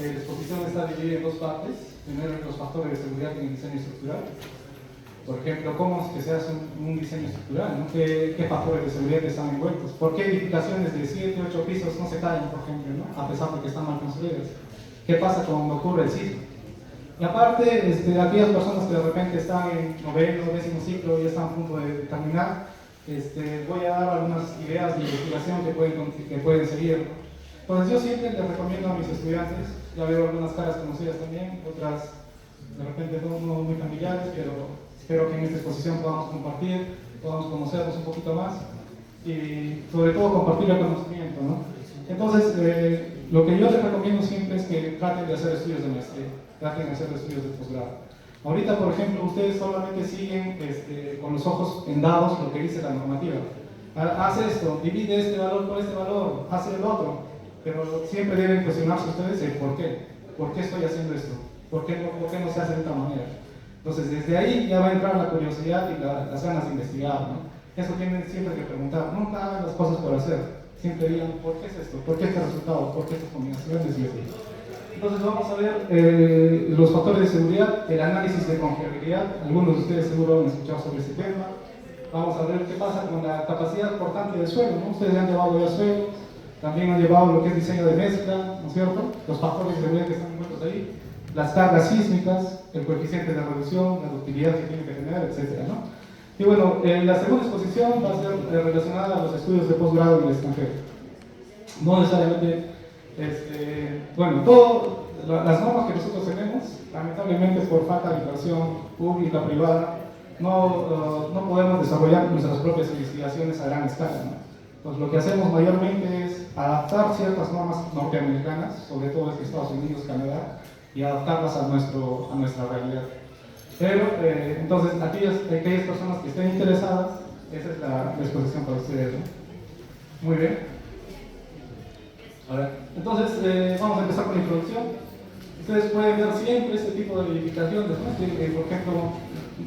La exposición está dividida en dos partes. Primero, los factores de seguridad en el diseño estructural. Por ejemplo, cómo es que se hace un diseño estructural, ¿no? ¿Qué factores de seguridad están envueltos? ¿Por qué edificaciones de 7 u 8 pisos no se caen, por ejemplo, ¿no? A pesar de que están mal construidas? ¿Qué pasa cuando ocurre el sismo? Y aparte, aquellas personas que de repente están en noveno, décimo ciclo y están a punto de terminar, voy a dar algunas ideas de investigación que pueden seguir, ¿no? Entonces yo siempre les recomiendo a mis estudiantes, ya veo algunas caras conocidas también, otras de repente no muy familiares, pero espero que en esta exposición podamos compartir, podamos conocernos un poquito más y sobre todo compartir el conocimiento, ¿no? Entonces, lo que yo les recomiendo siempre es que traten de hacer estudios de maestría, traten de hacer estudios de posgrado. Ahorita, por ejemplo, ustedes solamente siguen con los ojos vendados lo que dice la normativa. Haz esto, divide este valor por este valor, haz el otro. Pero siempre deben cuestionarse ustedes el por qué. ¿Por qué estoy haciendo esto? ¿Por qué no se hace de otra manera? Entonces, desde ahí ya va a entrar la curiosidad y las ganas de investigar, ¿no? Eso tienen siempre que preguntar. Nunca hagan las cosas por hacer. Siempre digan, ¿por qué es esto? ¿Por qué este resultado? ¿Por qué estas combinaciones? Y así. Entonces, vamos a ver los factores de seguridad, el análisis de confiabilidad. Algunos de ustedes seguro han escuchado sobre ese tema. Vamos a ver qué pasa con la capacidad portante del suelo, ¿no? Ustedes han llevado ya suelo. También han llevado lo que es diseño de mezcla, ¿no es cierto? Los factores de seguridad que están envueltos ahí, las cargas sísmicas, el coeficiente de reducción, la ductilidad que tiene que tener, etc., ¿no? Y bueno, la segunda exposición va a ser relacionada a los estudios de posgrado en el extranjero. No necesariamente, bueno, todas las normas que nosotros tenemos, lamentablemente por falta de inversión pública, privada, no podemos desarrollar nuestras propias investigaciones a gran escala, ¿no? Pues lo que hacemos mayormente es adaptar ciertas normas norteamericanas, sobre todo desde Estados Unidos, Canadá, y adaptarlas a nuestra realidad. Pero, entonces, aquellas personas que estén interesadas, esa es la exposición para ustedes, ¿no? Muy bien. A ver, entonces, vamos a empezar con la introducción. Ustedes pueden ver siempre este tipo de edificaciones, ¿no? Por ejemplo,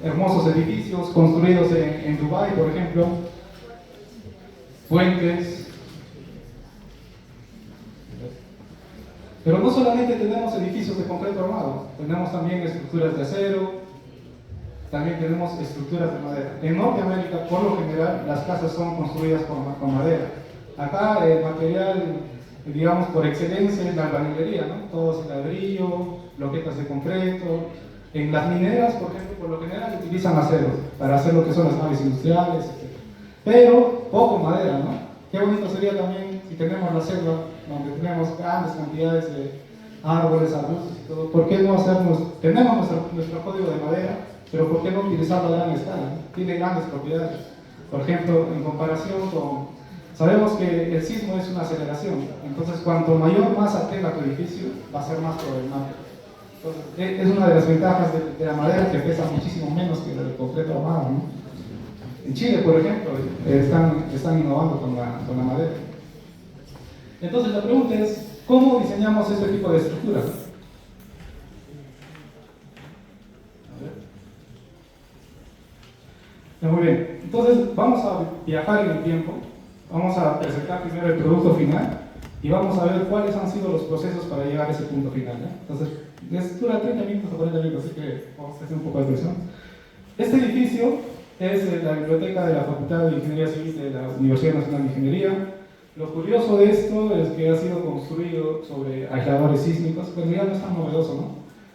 hermosos edificios construidos en Dubái, por ejemplo, puentes. Pero no solamente tenemos edificios de concreto armado, tenemos también estructuras de acero, también tenemos estructuras de madera. En Norteamérica, por lo general, las casas son construidas con madera. Acá el material, digamos, por excelencia es la albañilería, ¿no? Todo es ladrillo, bloquetas de concreto. En las mineras, por ejemplo, por lo general utilizan acero para hacer lo que son las naves industriales, etc. Pero poco madera, ¿no? Qué bonito sería también si tenemos la selva, donde tenemos grandes cantidades de árboles, arbustos y todo. ¿Por qué no hacernos? Tenemos nuestro código de madera, pero ¿por qué no utilizarlo a gran escala? Tiene grandes propiedades. Por ejemplo, en comparación con... Sabemos que el sismo es una aceleración, entonces cuanto mayor masa tenga tu edificio, va a ser más problemático. Entonces, es una de las ventajas de la madera, que pesa muchísimo menos que el concreto armado, ¿no? En Chile, por ejemplo, están innovando con la madera. Entonces la pregunta es, ¿cómo diseñamos este tipo de estructuras? Muy bien, entonces vamos a viajar en el tiempo, vamos a presentar primero el producto final y vamos a ver cuáles han sido los procesos para llegar a ese punto final, ¿eh? Entonces, dura 30 minutos o 40 minutos, así que vamos a hacer un poco de presión. Este edificio es la biblioteca de la Facultad de Ingeniería Civil de la Universidad Nacional de Ingeniería. Lo curioso de esto es que ha sido construido sobre aisladores sísmicos, pero ya no es tan novedoso, ¿no?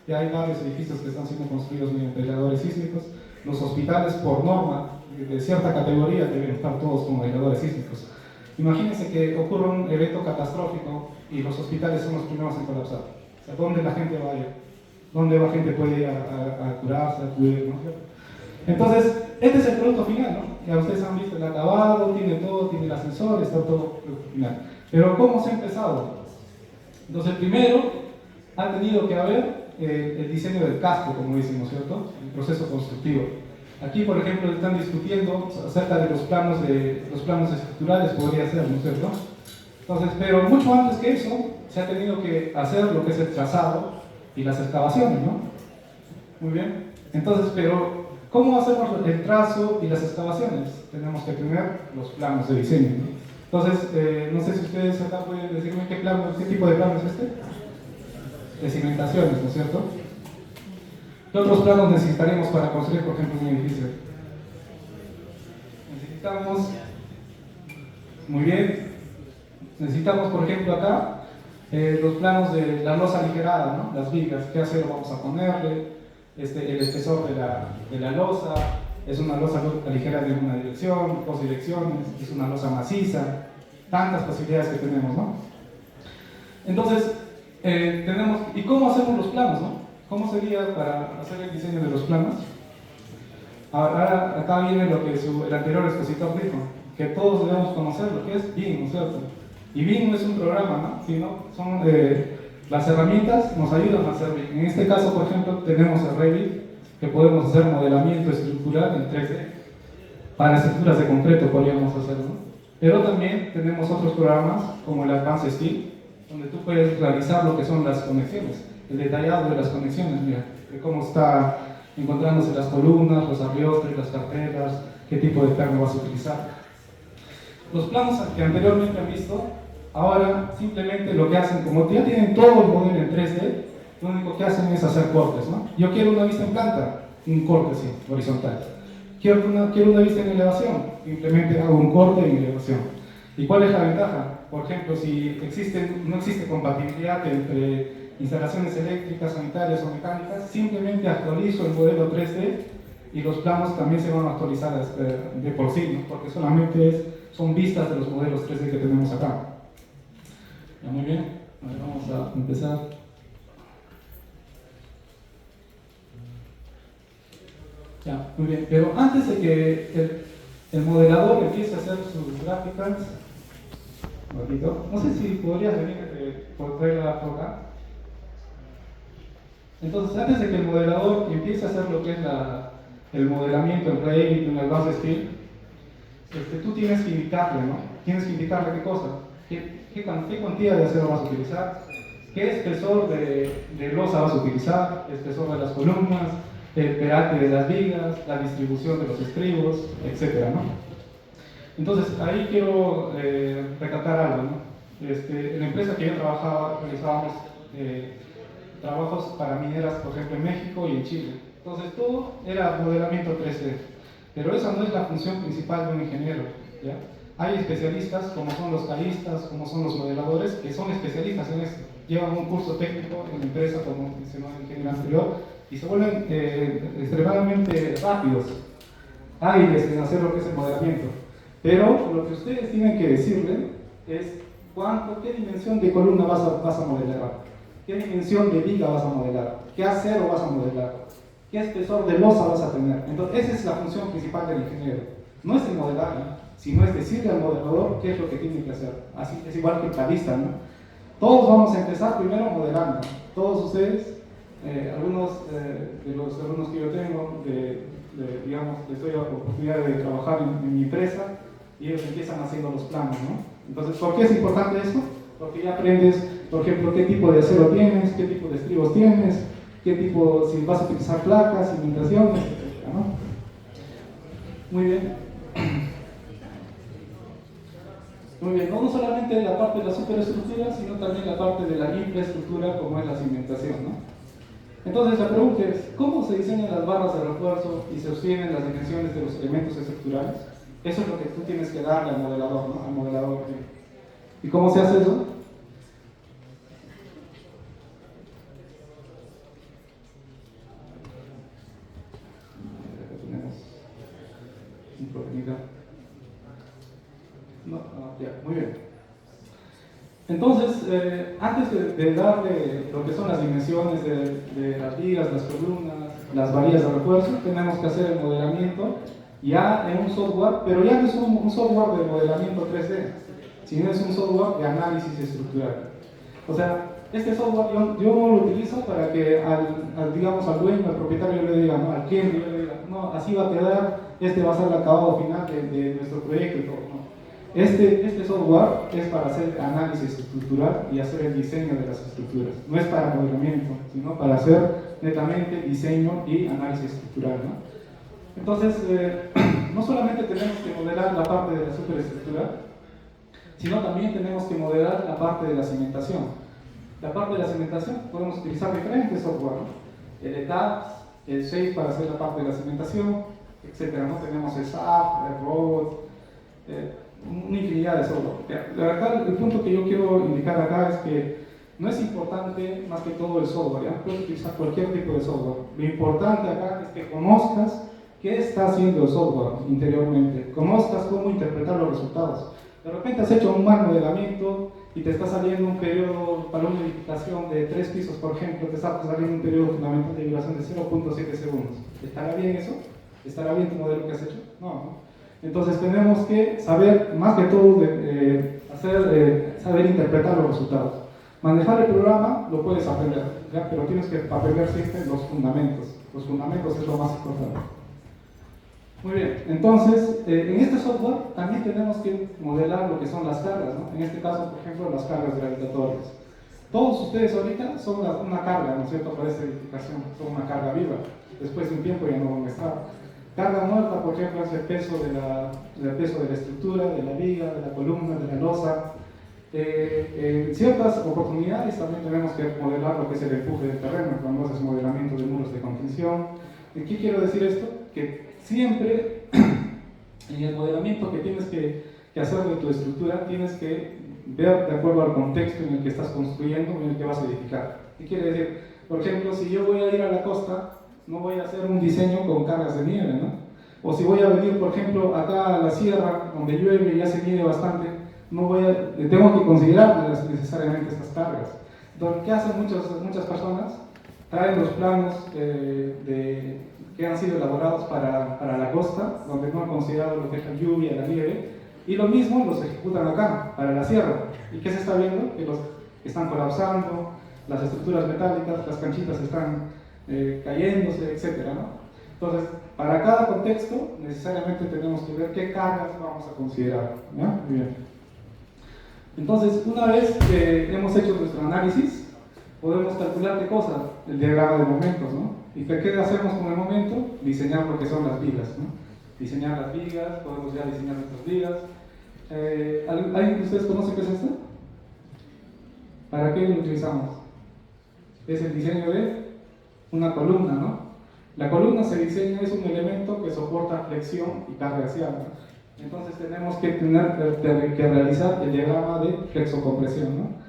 Ya hay varios edificios que están siendo construidos mediante aisladores sísmicos. Los hospitales, por norma, de cierta categoría, deben estar todos con aisladores sísmicos. Imagínense que ocurre un evento catastrófico y los hospitales son los primeros en colapsar. O sea, ¿dónde la gente va a ir? ¿Dónde la gente puede ir a curarse, a acudir, ¿no? Entonces, este es el producto final, ¿no? Ya ustedes han visto el acabado, tiene todo, tiene el ascensor, está todo el producto final. Pero ¿cómo se ha empezado? Entonces, primero, ha tenido que haber el diseño del casco, como decimos, ¿cierto? El proceso constructivo. Aquí, por ejemplo, están discutiendo acerca de los planos estructurales, podría ser, ¿no es cierto? Entonces, pero mucho antes que eso, se ha tenido que hacer lo que es el trazado y las excavaciones, ¿no? Muy bien. Entonces, pero ¿cómo hacemos el trazo y las excavaciones? Tenemos que tener los planos de diseño, ¿no? Entonces, no sé si ustedes acá pueden decirme qué tipo de plano es este. de cimentaciones, ¿no es cierto? ¿Qué otros planos necesitaremos para construir, por ejemplo, un edificio? Necesitamos, muy bien, necesitamos, por ejemplo, acá los planos de la losa aligerada, ¿no? Las vigas, qué acero vamos a ponerle, el espesor de la losa, es una losa aligerada en una dirección, dos direcciones, es una losa maciza, tantas posibilidades que tenemos, ¿no? Entonces, ¿y cómo hacemos los planos, no? ¿Cómo sería para hacer el diseño de los planos? Ahora, acá viene lo que el anterior expositor dijo, que todos debemos conocer lo que es BIM, ¿no es cierto? Y BIM no es un programa, ¿no? Sino son las herramientas nos ayudan a hacer BIM. En este caso, por ejemplo, tenemos el Revit, que podemos hacer modelamiento estructural en 3D. Para estructuras de concreto podríamos hacerlo, ¿no? Pero también tenemos otros programas, como el Advanced Steel, donde tú puedes realizar lo que son las conexiones, el detallado de las conexiones, mira, de cómo está encontrándose las columnas, los ardiostres, las carteras, qué tipo de perno vas a utilizar. Los planos que anteriormente han visto, ahora simplemente lo que hacen, como ya tienen todo el modelo en 3D, lo único que hacen es hacer cortes, ¿no? Yo quiero una vista en planta, un corte así, horizontal. Quiero una vista en elevación, simplemente hago un corte en elevación. ¿Y cuál es la ventaja? Por ejemplo, si no existe compatibilidad entre instalaciones eléctricas, sanitarias o mecánicas, simplemente actualizo el modelo 3D y los planos también se van a actualizar de por sí, ¿no? Porque solamente son vistas de los modelos 3D que tenemos acá. Ya, muy bien, ahora vamos a empezar. Ya, muy bien, pero antes de que el modelador empiece a hacer sus gráficas, un ratito, no sé si podrías venir por traerla por acá. Entonces, antes de que el modelador empiece a hacer lo que es el modelamiento en Revit, en el Advanced Steel, tú tienes que indicarle, ¿no? Tienes que indicarle qué cosa, qué cantidad de acero vas a utilizar, qué espesor de losa vas a utilizar, espesor de las columnas, el peralte de las vigas, la distribución de los estribos, etc., ¿no? Entonces, ahí quiero recalcar algo, ¿no? En la empresa que yo trabajaba, realizábamos trabajos para mineras, por ejemplo, en México y en Chile. Entonces, todo era modelamiento 3D. Pero esa no es la función principal de un ingeniero, ¿ya? Hay especialistas, como son los calistas, como son los modeladores, que son especialistas en esto. Llevan un curso técnico en la empresa, como mencionó el ingeniero anterior, y se vuelven extremadamente rápidos, hábiles en hacer lo que es el modelamiento. Pero lo que ustedes tienen que decirle es qué dimensión de columna vas a modelar, qué dimensión de viga vas a modelar, qué acero vas a modelar, qué espesor de losa vas a tener. Entonces, esa es la función principal del ingeniero. No es el modelar, ¿no? Sino es decirle al modelador qué es lo que tiene que hacer. Así es igual que el calista, ¿no? Todos vamos a empezar primero modelando. Todos ustedes, algunos de los alumnos que yo tengo, digamos, les doy la oportunidad de trabajar en mi empresa y ellos empiezan haciendo los planos, ¿no? Entonces, ¿por qué es importante esto? Porque ya aprendes, por ejemplo, qué tipo de acero tienes, qué tipo de estribos tienes, si vas a utilizar placas, cimentaciones, etc., ¿no? Muy bien. Muy bien, no solamente la parte de la superestructura, sino también la parte de la infraestructura, como es la cimentación, ¿no? Entonces la pregunta es, ¿cómo se diseñan las barras de refuerzo y se obtienen las dimensiones de los elementos estructurales? Eso es lo que tú tienes que darle al modelador, ¿no? Al modelador. ¿Y cómo se hace eso? Tenemos un problemita. No, ya, muy bien. Entonces, antes de darle lo que son las dimensiones de las vigas, las columnas, las varillas de refuerzo, tenemos que hacer el modelamiento ya en un software, pero ya no es un software de modelamiento 3D, sino es un software de análisis estructural. O sea, este software yo no lo utilizo para que digamos, al dueño, al propietario le diga, ¿no? Al cliente le diga, no, así va a quedar, este va a ser el acabado final de nuestro proyecto y todo, ¿no? Este software es para hacer análisis estructural y hacer el diseño de las estructuras. No es para modelamiento, sino para hacer netamente diseño y análisis estructural, ¿no? Entonces, no solamente tenemos que modelar la parte de la superestructura, sino también tenemos que modelar la parte de la cimentación. La parte de la cimentación, podemos utilizar diferentes software, ¿no? El ETABS, el Shape para hacer la parte de la cimentación, etcétera, ¿no? Tenemos el SAP, el Robot, una infinidad de software. La verdad, el punto que yo quiero indicar acá es que no es importante más que todo el software, ¿ya? Puedes utilizar cualquier tipo de software. Lo importante acá es que conozcas qué está haciendo el software interiormente, conozcas cómo interpretar los resultados. De repente has hecho un mal modelamiento y te está saliendo un periodo para una edificación de 3 pisos, por ejemplo, te está saliendo un periodo fundamental de vibración de 0.7 segundos. ¿Estará bien eso? ¿Estará bien tu modelo que has hecho? No, ¿no? Entonces tenemos que saber, más que todo, saber interpretar los resultados. Manejar el programa lo puedes aprender, ¿ya? Pero tienes que aprender siempre los fundamentos. Los fundamentos es lo más importante. Muy bien, entonces, en este software también tenemos que modelar lo que son las cargas, ¿no? En este caso, por ejemplo, las cargas gravitatorias. Todos ustedes ahorita son una carga, ¿no es cierto?, para esta edificación, son una carga viva. Después de un tiempo ya no van a estar. Carga muerta, por ejemplo, es el peso de la estructura, de la viga, de la columna, de la losa. En ciertas oportunidades también tenemos que modelar lo que es el empuje del terreno, cuando haces modelamiento de muros de contención. ¿Qué quiero decir esto? Que siempre en el modelamiento que tienes que hacer de tu estructura, tienes que ver de acuerdo al contexto en el que estás construyendo, en el que vas a edificar. ¿Qué quiere decir? Por ejemplo, si yo voy a ir a la costa, no voy a hacer un diseño con cargas de nieve, ¿no? O si voy a venir, por ejemplo, acá a la sierra, donde llueve y hace nieve bastante, tengo que considerar necesariamente estas cargas. Entonces, ¿qué hacen muchas personas? Traen los planos que han sido elaborados para la costa, donde no han considerado lo que es la lluvia, la nieve, y lo mismo los ejecutan acá, para la sierra. ¿Y qué se está viendo? Que los están colapsando, las estructuras metálicas, las canchitas están cayéndose, etc., ¿no? Entonces, para cada contexto, necesariamente tenemos que ver qué cargas vamos a considerar, ¿ya? Muy bien. Entonces, una vez que hemos hecho nuestro análisis, podemos calcular qué cosa, el diagrama de momentos, ¿no? ¿Y qué hacemos con el momento? Diseñar lo que son las vigas, ¿no? Diseñar las vigas, podemos ya diseñar nuestras vigas. ¿Alguien de ustedes conoce qué es esto? ¿Para qué lo utilizamos? Es el diseño de una columna, ¿no? La columna se diseña, es un elemento que soporta flexión y carga axial, ¿no? Entonces tenemos que realizar el diagrama de flexocompresión, ¿no?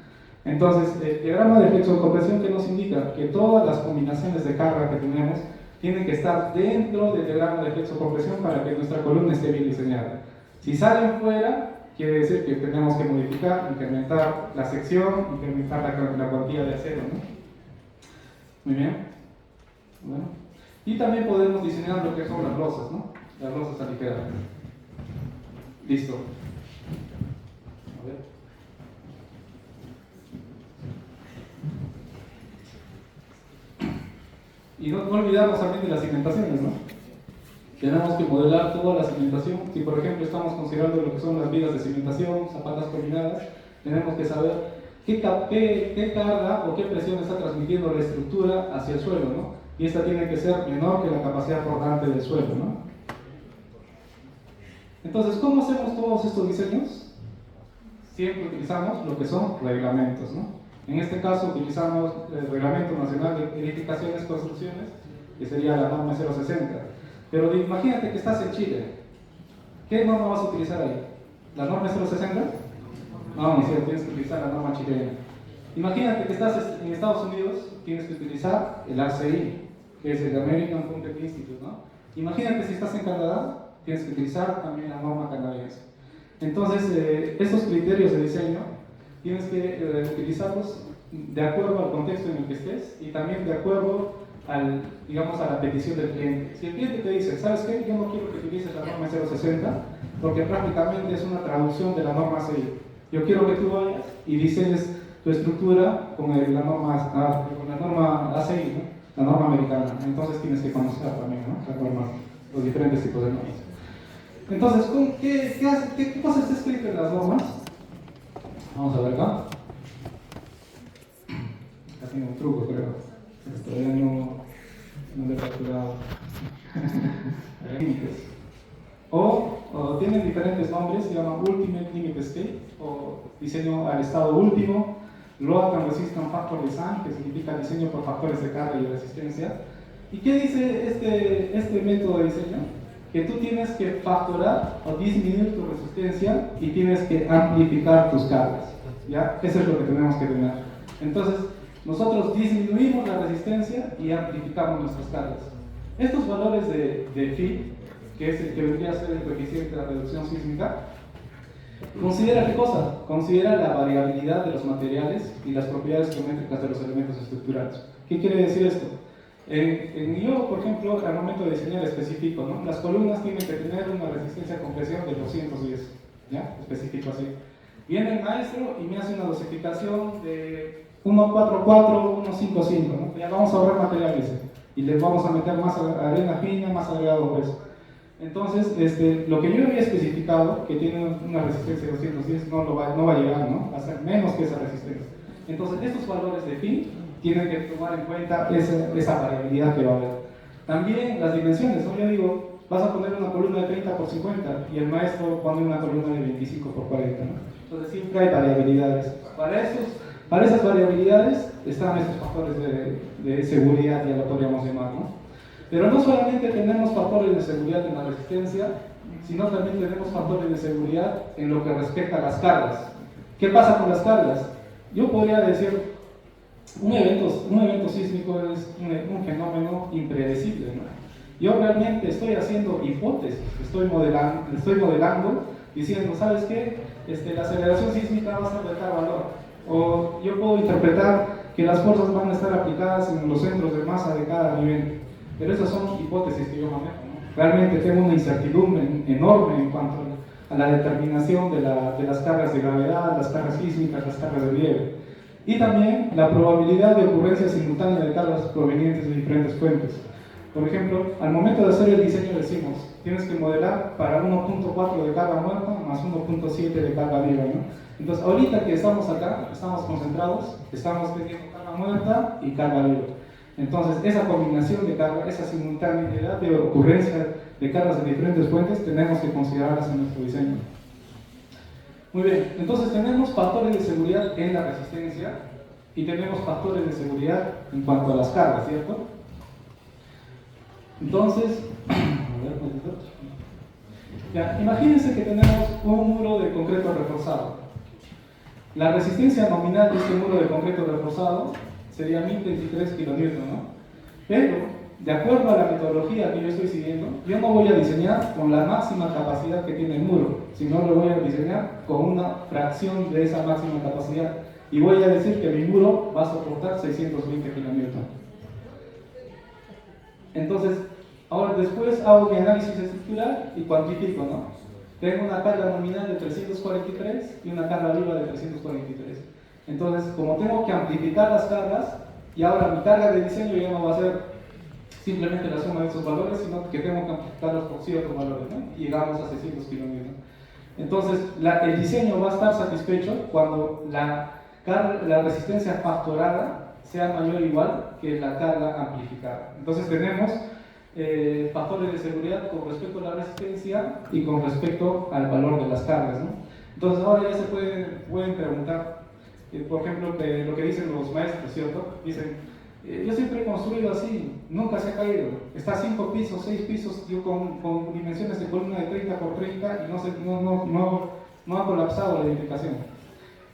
Entonces, el diagrama de flexocompresión, ¿qué nos indica? Que todas las combinaciones de carga que tenemos tienen que estar dentro del diagrama de flexocompresión para que nuestra columna esté bien diseñada. Si salen fuera, quiere decir que tenemos que modificar, incrementar la sección, incrementar la cuantía de acero, ¿no? Muy bien. Bueno. Y también podemos diseñar lo que son las losas, ¿no? Las losas aligeradas. Listo. A ver. Y no olvidarnos también de las cimentaciones, ¿no? Tenemos que modelar toda la cimentación. Si por ejemplo estamos considerando lo que son las vigas de cimentación, zapatas combinadas, tenemos que saber qué carga o qué presión está transmitiendo la estructura hacia el suelo, ¿no? Y esta tiene que ser menor que la capacidad rodante del suelo, ¿no? Entonces, ¿cómo hacemos todos estos diseños? Siempre utilizamos lo que son reglamentos, ¿no? En este caso utilizamos el Reglamento Nacional de Edificaciones y Construcciones, que sería la norma 060. Pero imagínate que estás en Chile. ¿Qué norma vas a utilizar ahí? ¿La norma 060? No, ni siquiera tienes que utilizar la norma chilena. Imagínate que estás en Estados Unidos, tienes que utilizar el ACI, que es el American Concrete Institute, ¿no? Imagínate si estás en Canadá, tienes que utilizar también la norma canadiense. Entonces, estos criterios de diseño tienes que utilizarlos de acuerdo al contexto en el que estés y también de acuerdo digamos, a la petición del cliente. Si el cliente te dice, ¿sabes qué? Yo no quiero que utilices la norma 060 porque prácticamente es una traducción de la norma ACI. Yo quiero que tú vayas y diseñes tu estructura con la norma ACI, ¿no? La norma americana. Entonces tienes que conocer también, ¿no? Las normas, los diferentes tipos de normas. Entonces, ¿qué cosa está escrito en las normas? Vamos a ver acá. Acá tiene un truco, creo. Todavía no lo he capturado. Límites. O tienen diferentes nombres, se llaman Ultimate Limit State, o diseño al estado último, Load and Resistance Factor Design, que significa diseño por factores de carga y resistencia. ¿Y qué dice este método de diseño? Que tú tienes que factorar o disminuir tu resistencia y tienes que amplificar tus cargas, ¿ya? Eso es lo que tenemos que tener. Entonces, nosotros disminuimos la resistencia y amplificamos nuestras cargas. Estos valores de phi, que es el que vendría a ser el coeficiente de la reducción sísmica, considera ¿qué cosa? Considera la variabilidad de los materiales y las propiedades geométricas de los elementos estructurales. ¿Qué quiere decir esto? Yo, por ejemplo, al momento de diseñar específico, ¿no? Las columnas tienen que tener una resistencia a compresión de 210, ¿ya? Específico así. Viene el maestro y me hace una dosificación de 144, 155, ¿no? Ya vamos a ahorrar materiales y les vamos a meter más arena fina, más agregado grueso. Entonces, lo que yo había especificado, que tiene una resistencia de 210, no va a llegar, ¿no? Va a ser menos que esa resistencia. Entonces, estos valores de phi tienen que tomar en cuenta esa variabilidad que va a haber. También las dimensiones, ¿no? Yo digo, vas a poner una columna de 30 por 50 y el maestro pone una columna de 25 por 40, ¿no? Entonces siempre hay variabilidades. Para esas variabilidades están estos factores de seguridad, ya lo podríamos llamar, ¿no? Pero no solamente tenemos factores de seguridad en la resistencia, sino también tenemos factores de seguridad en lo que respecta a las cargas. ¿Qué pasa con las cargas? Yo podría decir, un evento sísmico es un fenómeno impredecible, ¿no? Yo realmente estoy haciendo hipótesis, estoy modelando, diciendo, ¿sabes qué? La aceleración sísmica va a ser de tal valor. O yo puedo interpretar que las fuerzas van a estar aplicadas en los centros de masa de cada nivel. Pero esas son hipótesis que yo manejo, ¿no? Realmente tengo una incertidumbre enorme en cuanto a la determinación de las cargas de gravedad, las cargas sísmicas, las cargas de relieve. Y también la probabilidad de ocurrencia simultánea de cargas provenientes de diferentes fuentes. Por ejemplo, al momento de hacer el diseño decimos, tienes que modelar para 1.4 de carga muerta más 1.7 de carga viva, ¿no? Entonces, ahorita que estamos acá, estamos concentrados, estamos teniendo carga muerta y carga viva. Entonces, esa combinación de carga, esa simultaneidad de ocurrencia de cargas de diferentes fuentes, tenemos que considerarlas en nuestro diseño. Muy bien, entonces tenemos factores de seguridad en la resistencia y tenemos factores de seguridad en cuanto a las cargas, ¿cierto? Entonces, ya, imagínense que tenemos un muro de concreto reforzado. La resistencia nominal de este muro de concreto reforzado sería 1023 kN, ¿no? Pero, de acuerdo a la metodología que yo estoy siguiendo, yo no voy a diseñar con la máxima capacidad que tiene el muro, sino lo voy a diseñar con una fracción de esa máxima capacidad. Y voy a decir que mi muro va a soportar 620 kN. Entonces, ahora después hago mi análisis estructural y cuantifico, ¿no? Tengo una carga nominal de 343 y una carga viva de 343. Entonces, como tengo que amplificar las cargas, y ahora mi carga de diseño ya no va a ser simplemente la suma de esos valores, sino que tengo que amplificarlos por ciertos valores, ¿no? Y llegamos a 600 kN. Entonces, el diseño va a estar satisfecho cuando la resistencia factorada sea mayor o igual que la carga amplificada. Entonces, tenemos factores de seguridad con respecto a la resistencia y con respecto al valor de las cargas, ¿no? Entonces, ahora ya se pueden preguntar, por ejemplo, lo que dicen los maestros, ¿cierto? Dicen, yo siempre he construido así, nunca se ha caído. Está 5 pisos, 6 pisos, yo con dimensiones de columna de 30 por 30 y no ha colapsado la edificación.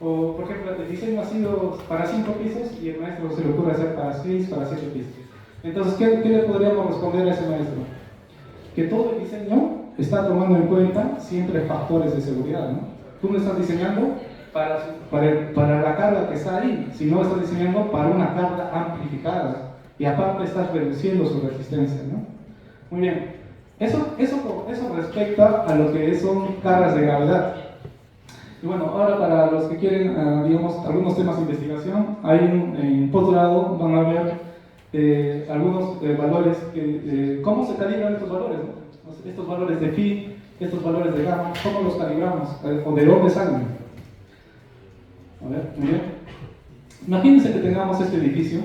O, por ejemplo, el diseño ha sido para 5 pisos y el maestro se le ocurre hacer para 6, para 7 pisos. Entonces, ¿qué le podríamos responder a ese maestro? Que todo el diseño está tomando en cuenta siempre factores de seguridad, ¿no? Tú no estás diseñando para la carga que está ahí, sino estás diseñando para una carga amplificada y aparte estás reduciendo su resistencia, ¿no? Muy bien, eso respecta a lo que son cargas de gravedad. Y bueno, ahora para los que quieren, digamos, algunos temas de investigación, hay en posgrado van a ver algunos valores, cómo se calibran estos valores, ¿no? Estos valores de phi, estos valores de gamma, cómo los calibramos, o de dónde salen. A ver, muy bien. Imagínense que tengamos este edificio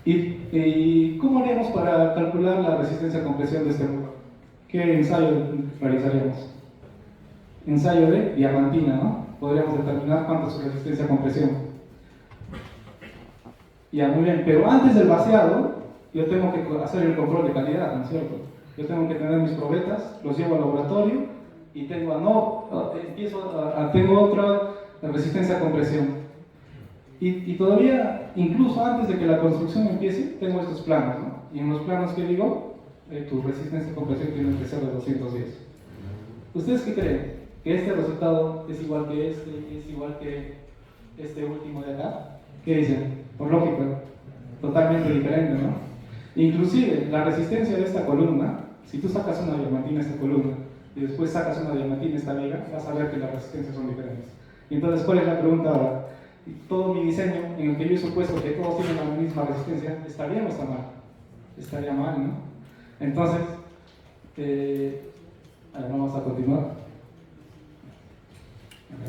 y ¿cómo haríamos para calcular la resistencia a compresión de este muro? ¿Qué ensayo realizaríamos? Ensayo de diamantina, ¿no? podríamos determinar cuánto es su resistencia a compresión. Ya, muy bien, pero antes del vaciado, yo tengo que hacer el control de calidad, ¿no es cierto? Yo tengo que tener mis probetas, los llevo al laboratorio y tengo otra resistencia a compresión. Y todavía, incluso antes de que la construcción empiece, tengo estos planos, ¿no? Y en los planos que digo, tu resistencia a compresión tiene que ser de 210. ¿Ustedes qué creen? ¿Que este resultado es igual que este, es igual que este último de acá? ¿Qué dicen? Por lógica, totalmente diferente, ¿no? Inclusive, la resistencia de esta columna, si tú sacas una diamantina a esta columna y después sacas una diamantina a esta viga, vas a ver que las resistencias son diferentes. Y entonces, ¿cuál es la pregunta ahora? Todo mi diseño, en el que yo he supuesto que todos tienen la misma resistencia, ¿está bien o está mal? Estaría mal, ¿no? Entonces, vamos a continuar.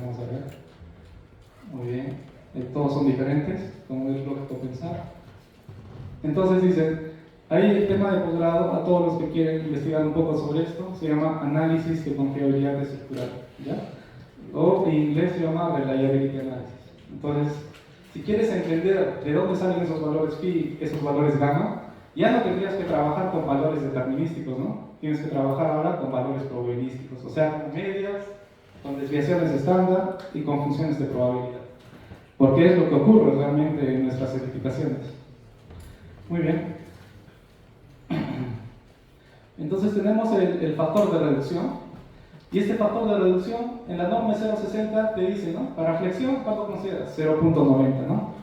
Vamos a ver. Muy bien. Todos son diferentes, como es lógico pensar. Entonces dicen, ahí el tema de posgrado, a todos los que quieren investigar un poco sobre esto, se llama análisis de confiabilidad estructural, ¿ya? O en inglés se llama reliability analysis. Entonces, si quieres entender de dónde salen esos valores phi, esos valores gamma, ya no tendrías que trabajar con valores determinísticos, ¿no? Tienes que trabajar ahora con valores probabilísticos, o sea, con medias, con desviaciones estándar y con funciones de probabilidad. Porque es lo que ocurre realmente en nuestras certificaciones. Muy bien. Entonces tenemos el factor de reducción. Y este factor de reducción en la norma 060 te dice, ¿no? Para flexión, ¿cuánto consideras? 0.90, ¿no?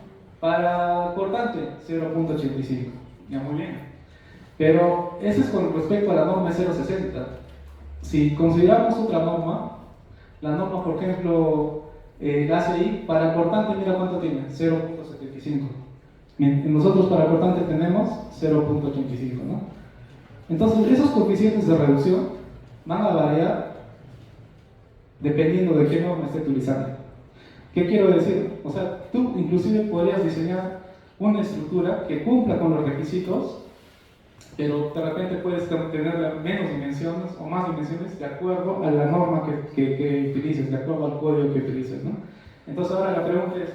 Para cortante, 0.85. Ya, muy bien. Pero eso es con respecto a la norma 060. Si consideramos otra norma, la norma, por ejemplo, la ACI, para cortante, mira cuánto tiene, 0.75. Nosotros para cortante tenemos 0.85, ¿no? Entonces, esos coeficientes de reducción van a variar dependiendo de qué norma esté utilizando. ¿Qué quiero decir? O sea, tú inclusive podrías diseñar una estructura que cumpla con los requisitos, pero de repente puedes tener menos dimensiones o más dimensiones de acuerdo a la norma que utilices, de acuerdo al código que utilices, ¿no? Entonces ahora la pregunta es,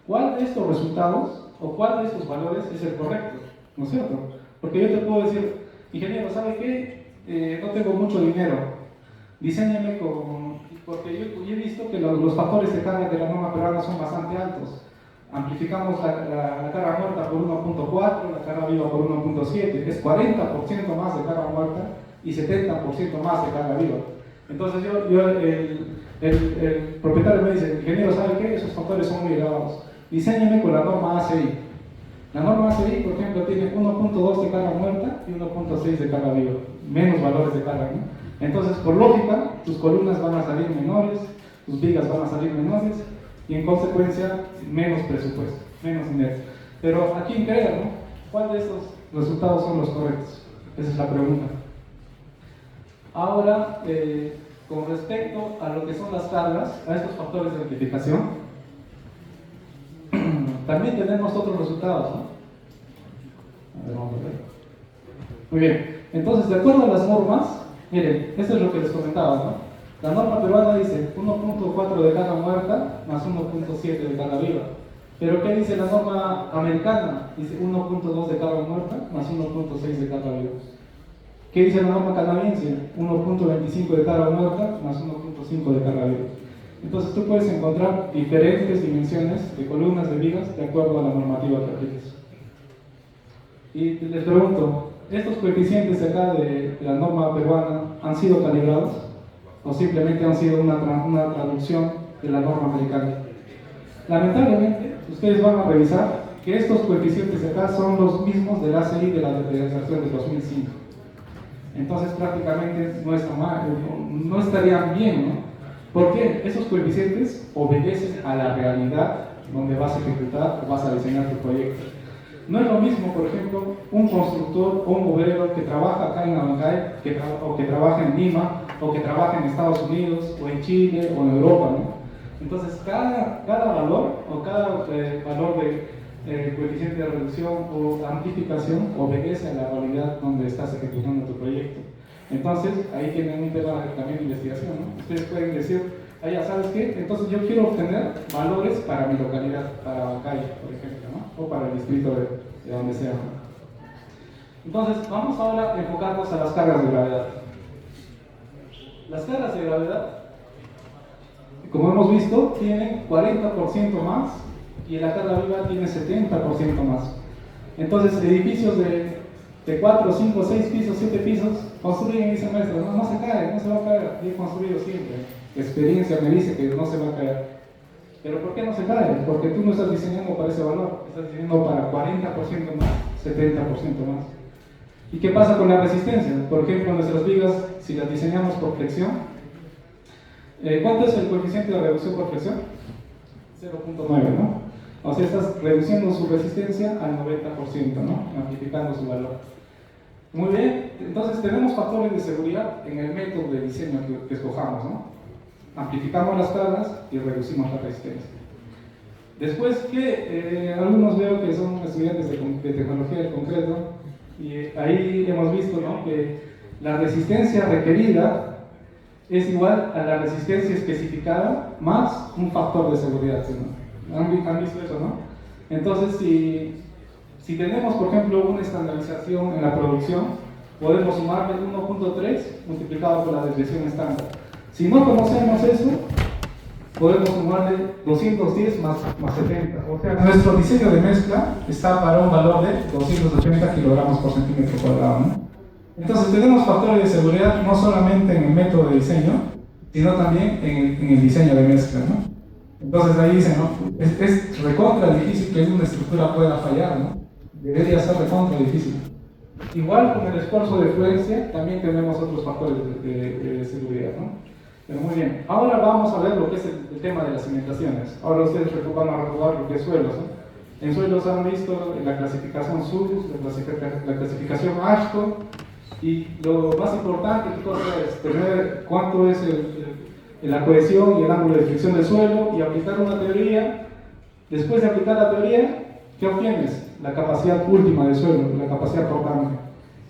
¿cuál de estos resultados o cuál de estos valores es el correcto? ¿No es cierto? Porque yo te puedo decir, ingeniero, ¿sabe qué? No tengo mucho dinero, diséñame con... Porque yo he visto que los factores de carga de la norma peruana son bastante altos. Amplificamos la carga muerta por 1.4, la carga viva por 1.7, es 40% más de carga muerta y 70% más de carga viva. Entonces el propietario me dice, ingeniero, ¿sabe qué? Esos factores son muy elevados. Diséñeme con la norma ACI. La norma ACI, por ejemplo, tiene 1.2 de carga muerta y 1.6 de carga viva, menos valores de carga, ¿no? Entonces, por lógica, tus columnas van a salir menores, tus vigas van a salir menores y en consecuencia menos presupuesto, menos dinero. Pero ¿a quién creer, no? ¿Cuál de estos resultados son los correctos? Esa es la pregunta. Ahora, con respecto a lo que son las cargas, a estos factores de amplificación, también tenemos otros resultados, ¿no? A ver, vamos a ver. Muy bien, entonces, de acuerdo a las normas, miren, esto es lo que les comentaba, ¿no? La norma peruana dice 1.4 de carga muerta más 1.7 de carga viva. Pero ¿qué dice la norma americana? Dice 1.2 de carga muerta más 1.6 de carga viva. ¿Qué dice la norma canadiense? 1.25 de carga muerta más 1.5 de carga viva. Entonces tú puedes encontrar diferentes dimensiones de columnas de vigas de acuerdo a la normativa que apliques. Y les pregunto, ¿estos coeficientes de acá de la norma peruana han sido calibrados? ¿O simplemente han sido una traducción de la norma americana? Lamentablemente, ustedes van a revisar que estos coeficientes de acá son los mismos del ACI de la versión de 2005. Entonces prácticamente no estarían bien, ¿no? Porque esos coeficientes obedecen a la realidad donde vas a ejecutar o vas a diseñar tu proyecto. No es lo mismo, por ejemplo, un constructor o un obrero que trabaja acá en Abancay, o que trabaja en Lima, o que trabaja en Estados Unidos, o en Chile, o en Europa, ¿no? Entonces, cada valor, o cada valor de coeficiente de reducción o amplificación obedece a la realidad donde estás ejecutando tu proyecto. Entonces, ahí tienen un tema también de investigación, ¿no? Ustedes pueden decir, Ah, ya sabes qué, entonces yo quiero obtener valores para mi localidad, para Huancayo, por ejemplo, ¿no? O para el distrito de donde sea, ¿no? Entonces, vamos ahora a enfocarnos a las cargas de gravedad. Las cargas de gravedad, como hemos visto, tienen 40% más y la carga viva tiene 70% más. Entonces, edificios de 4, 5, 6 pisos, 7 pisos, construyen ese maestro, no se cae, no se va a caer, bien construido siempre. La experiencia me dice que no se va a caer. ¿Pero por qué no se cae? Porque tú no estás diseñando para ese valor, estás diseñando para 40% más, 70% más. ¿Y qué pasa con la resistencia? Por ejemplo, nuestras vigas, si las diseñamos por flexión, ¿cuánto es el coeficiente de reducción por flexión? 0.9, ¿no? O sea, estás reduciendo su resistencia al 90%, ¿no? Amplificando su valor. Muy bien, entonces tenemos factores de seguridad en el método de diseño que escojamos, ¿no? Amplificamos las cargas y reducimos la resistencia. Después que algunos veo que son estudiantes de tecnología del concreto, y ahí hemos visto, ¿no?, que la resistencia requerida es igual a la resistencia especificada más un factor de seguridad, ¿no? ¿Han visto eso, no? Entonces, si tenemos, por ejemplo, una estandarización en la producción, podemos sumarle 1.3 multiplicado por la desviación estándar. Si no conocemos eso, podemos sumarle 210 más 70. O sea, nuestro diseño de mezcla está para un valor de 280 kilogramos por centímetro cuadrado, ¿no? Entonces tenemos factores de seguridad no solamente en el método de diseño, sino también en el diseño de mezcla, ¿no? Entonces ahí dicen, ¿no?, es recontra difícil que una estructura pueda fallar, ¿no? Debería ser recontra difícil. Igual con el esfuerzo de fluencia también tenemos otros factores de seguridad, ¿no? Pero muy bien, ahora vamos a ver lo que es el tema de las cimentaciones. Ahora ustedes van a recordar lo que es suelos, ¿no? En suelos han visto la clasificación SUS, la clasificación ASHTO, y lo más importante es tener cuánto es la cohesión y el ángulo de fricción del suelo y aplicar una teoría. Después de aplicar la teoría, ¿qué obtienes? La capacidad última del suelo, la capacidad portante.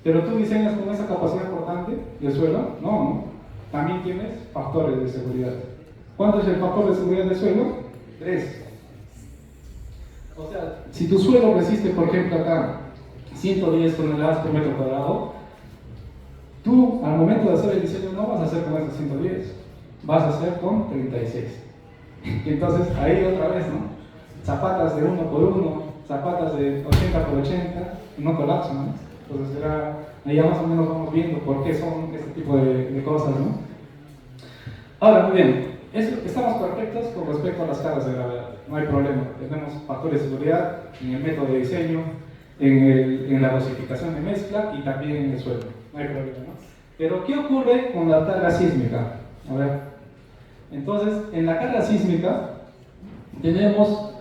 Pero tú diseñas con esa capacidad portante del suelo, no. También tienes factores de seguridad. ¿Cuánto es el factor de seguridad del suelo? 3. O sea, si tu suelo resiste, por ejemplo, acá 110 toneladas por metro cuadrado, tú al momento de hacer el diseño no vas a hacer con esos 110, vas a hacer con 36. Y entonces ahí otra vez, ¿no? Zapatas de 1 por 1, zapatas de 80 por 80, no colapsan, ¿no? Entonces ahí ya más o menos vamos viendo por qué son este tipo de cosas, ¿no? Ahora, muy bien, estamos perfectos con respecto a las cargas de gravedad, no hay problema. Tenemos factores de seguridad en el método de diseño, en la dosificación de mezcla y también en el suelo, no hay problema, ¿no? Pero, ¿qué ocurre con la carga sísmica? A ver, entonces, en la carga sísmica tenemos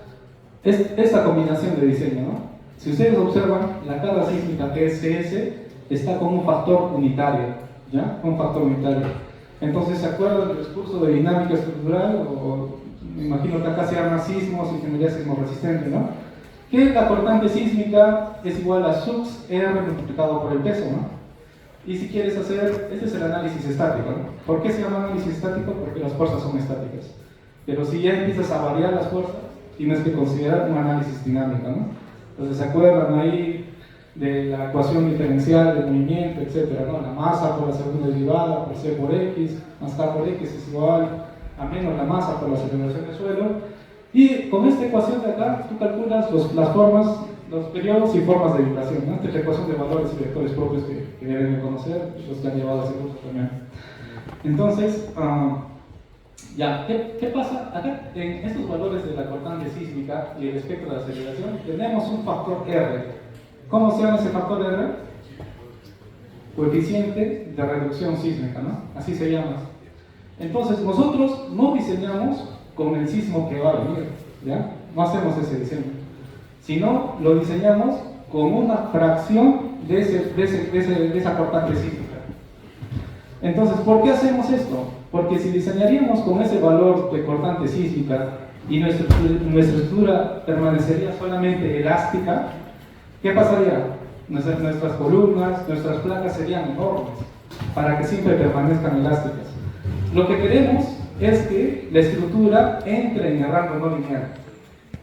esta combinación de diseño, ¿no? Si ustedes observan, la carga sísmica TSS está con un factor unitario, ¿ya? Un factor unitario. Entonces, ¿se acuerdan del discurso de dinámica estructural? O me imagino que acá se llama sismos, ingeniería sismo resistente, ¿no? Que la cortante sísmica es igual a sux R multiplicado por el peso, ¿no? Y si quieres hacer, este es el análisis estático, ¿no? ¿Por qué se llama análisis estático? Porque las fuerzas son estáticas. Pero si ya empiezas a variar las fuerzas, tienes que considerar un análisis dinámico, ¿no? Entonces, ¿se acuerdan ahí de la ecuación diferencial del movimiento, etcétera, ¿no? La masa por la segunda derivada por C por X más K por X es igual a menos la masa por la aceleración del suelo. Y con esta ecuación de acá, tú calculas las formas, los periodos y formas de vibración, ¿no? Esta es la ecuación de valores y vectores propios que deben de conocer, los que han llevado a ese curso también. Entonces, ya, ¿qué pasa? Acá, en estos valores de la cortante sísmica y el espectro de aceleración, tenemos un factor R. ¿Cómo se llama ese factor R? Coeficiente de reducción sísmica, ¿no? Así se llama. Entonces, nosotros no diseñamos con el sismo que va a venir, ¿ya? No hacemos ese diseño, sino lo diseñamos con una fracción de esa cortante sísmica. Entonces, ¿por qué hacemos esto? Porque si diseñaríamos con ese valor de cortante sísmica y nuestra estructura permanecería solamente elástica, ¿qué pasaría? Nuestras columnas, nuestras placas serían enormes para que siempre permanezcan elásticas. Lo que queremos es que la estructura entre en el rango no lineal.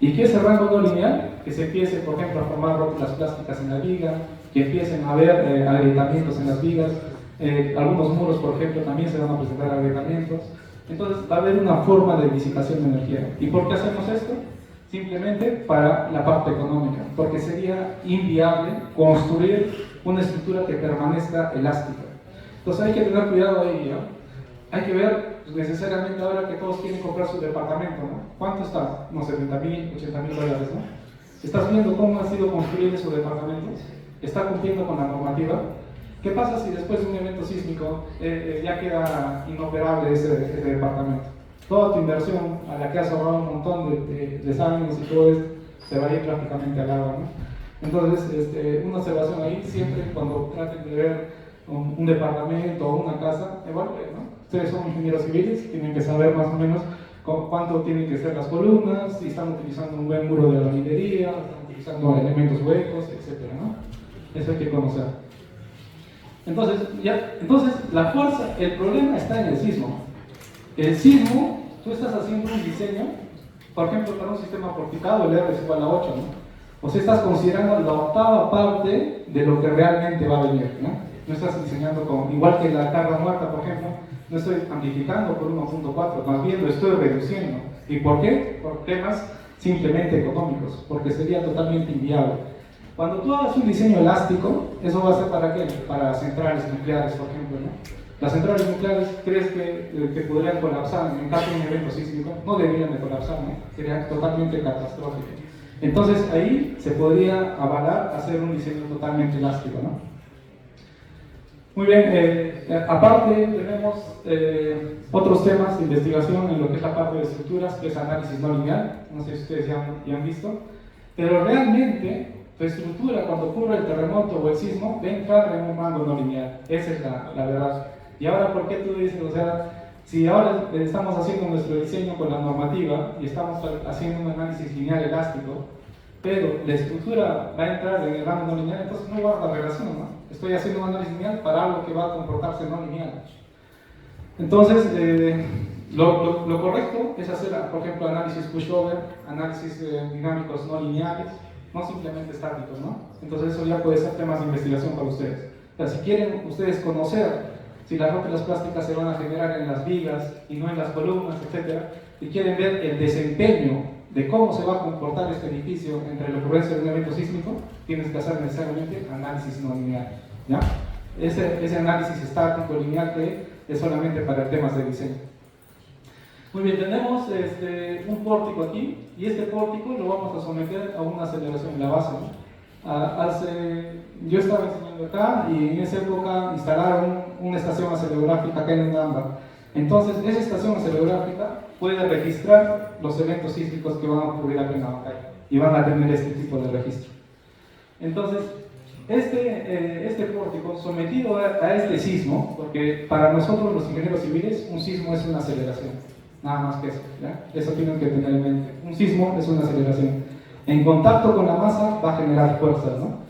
¿Y qué es el rango no lineal? Que se empiece, por ejemplo, a formar rótulas plásticas en la viga, que empiecen a haber agrietamientos en las vigas, algunos muros, por ejemplo, también se van a presentar agrietamientos. Entonces va a haber una forma de disipación de energía. ¿Y por qué hacemos esto? Simplemente para la parte económica, porque sería inviable construir una estructura que permanezca elástica. Entonces hay que tener cuidado ahí, ¿no? Hay que ver necesariamente ahora que todos quieren comprar su departamento, ¿no? ¿Cuánto está? Unos $70.000, $80.000, ¿no? ¿Estás viendo cómo han sido construidos esos departamentos? ¿Está cumpliendo con la normativa? ¿Qué pasa si después de un evento sísmico ya queda inoperable ese departamento? Toda tu inversión a la que has ahorrado un montón de años y todo esto se va a ir prácticamente al agua, ¿no? Entonces, una observación ahí, siempre cuando traten de ver un departamento o una casa, evalúen, ¿no? Ustedes son ingenieros civiles, tienen que saber más o menos cuánto tienen que ser las columnas, si están utilizando un buen muro de albañilería, están utilizando elementos huecos, etc., ¿no? Eso hay que conocer. Entonces, la fuerza, el problema está en el sismo. El sismo, tú estás haciendo un diseño, por ejemplo, para un sistema porticado, el R es igual a 8, ¿no? O sea, estás considerando la octava parte de lo que realmente va a venir, ¿no? No estás diseñando igual que la carga muerta, por ejemplo, no estoy amplificando por 1.4, más bien lo estoy reduciendo. ¿Y por qué? Por temas simplemente económicos, porque sería totalmente inviable. Cuando tú hagas un diseño elástico, ¿eso va a ser para qué? Para centrales nucleares, por ejemplo, ¿no? Las centrales nucleares, ¿crees que podrían colapsar en caso de un evento sísmico? No deberían de colapsar, ¿no? Sería totalmente catastrófico. Entonces ahí se podría avalar hacer un diseño totalmente elástico, ¿no? Muy bien, aparte tenemos otros temas de investigación en lo que es la parte de estructuras, que es análisis no lineal, no sé si ustedes ya han visto, pero realmente tu estructura cuando ocurre el terremoto o el sismo va a entrar en un rango no lineal, esa es la verdad. Y ahora, ¿por qué tú dices? O sea, si ahora estamos haciendo nuestro diseño con la normativa y estamos haciendo un análisis lineal elástico, pero la estructura va a entrar en el rango no lineal, entonces no guarda relación, ¿no? Estoy haciendo un análisis lineal para algo que va a comportarse no lineal. Entonces, lo correcto es hacer, por ejemplo, análisis pushover, análisis dinámicos no lineales, no simplemente estáticos, ¿no? Entonces eso ya puede ser temas de investigación para ustedes. O sea, si quieren ustedes conocer si las rótulas plásticas se van a generar en las vigas y no en las columnas, etc., y quieren ver el desempeño de cómo se va a comportar este edificio entre la ocurrencia de un evento sísmico, tienes que hacer necesariamente análisis no lineal, ¿ya? Ese análisis estático lineal que es solamente para temas de diseño. Muy bien, tenemos un pórtico aquí, y este pórtico lo vamos a someter a una aceleración en la base, ¿no? Yo estaba enseñando acá y en esa época instalaron una estación acelerográfica acá en Uganda. Entonces, esa estación acelerográfica puede registrar los eventos sísmicos que van a ocurrir acá en Abancay y van a tener este tipo de registro. Entonces, este pórtico sometido a este sismo, porque para nosotros los ingenieros civiles un sismo es una aceleración, nada más que eso, ¿ya? Eso tienen que tener en mente. Un sismo es una aceleración. En contacto con la masa va a generar fuerzas, ¿no?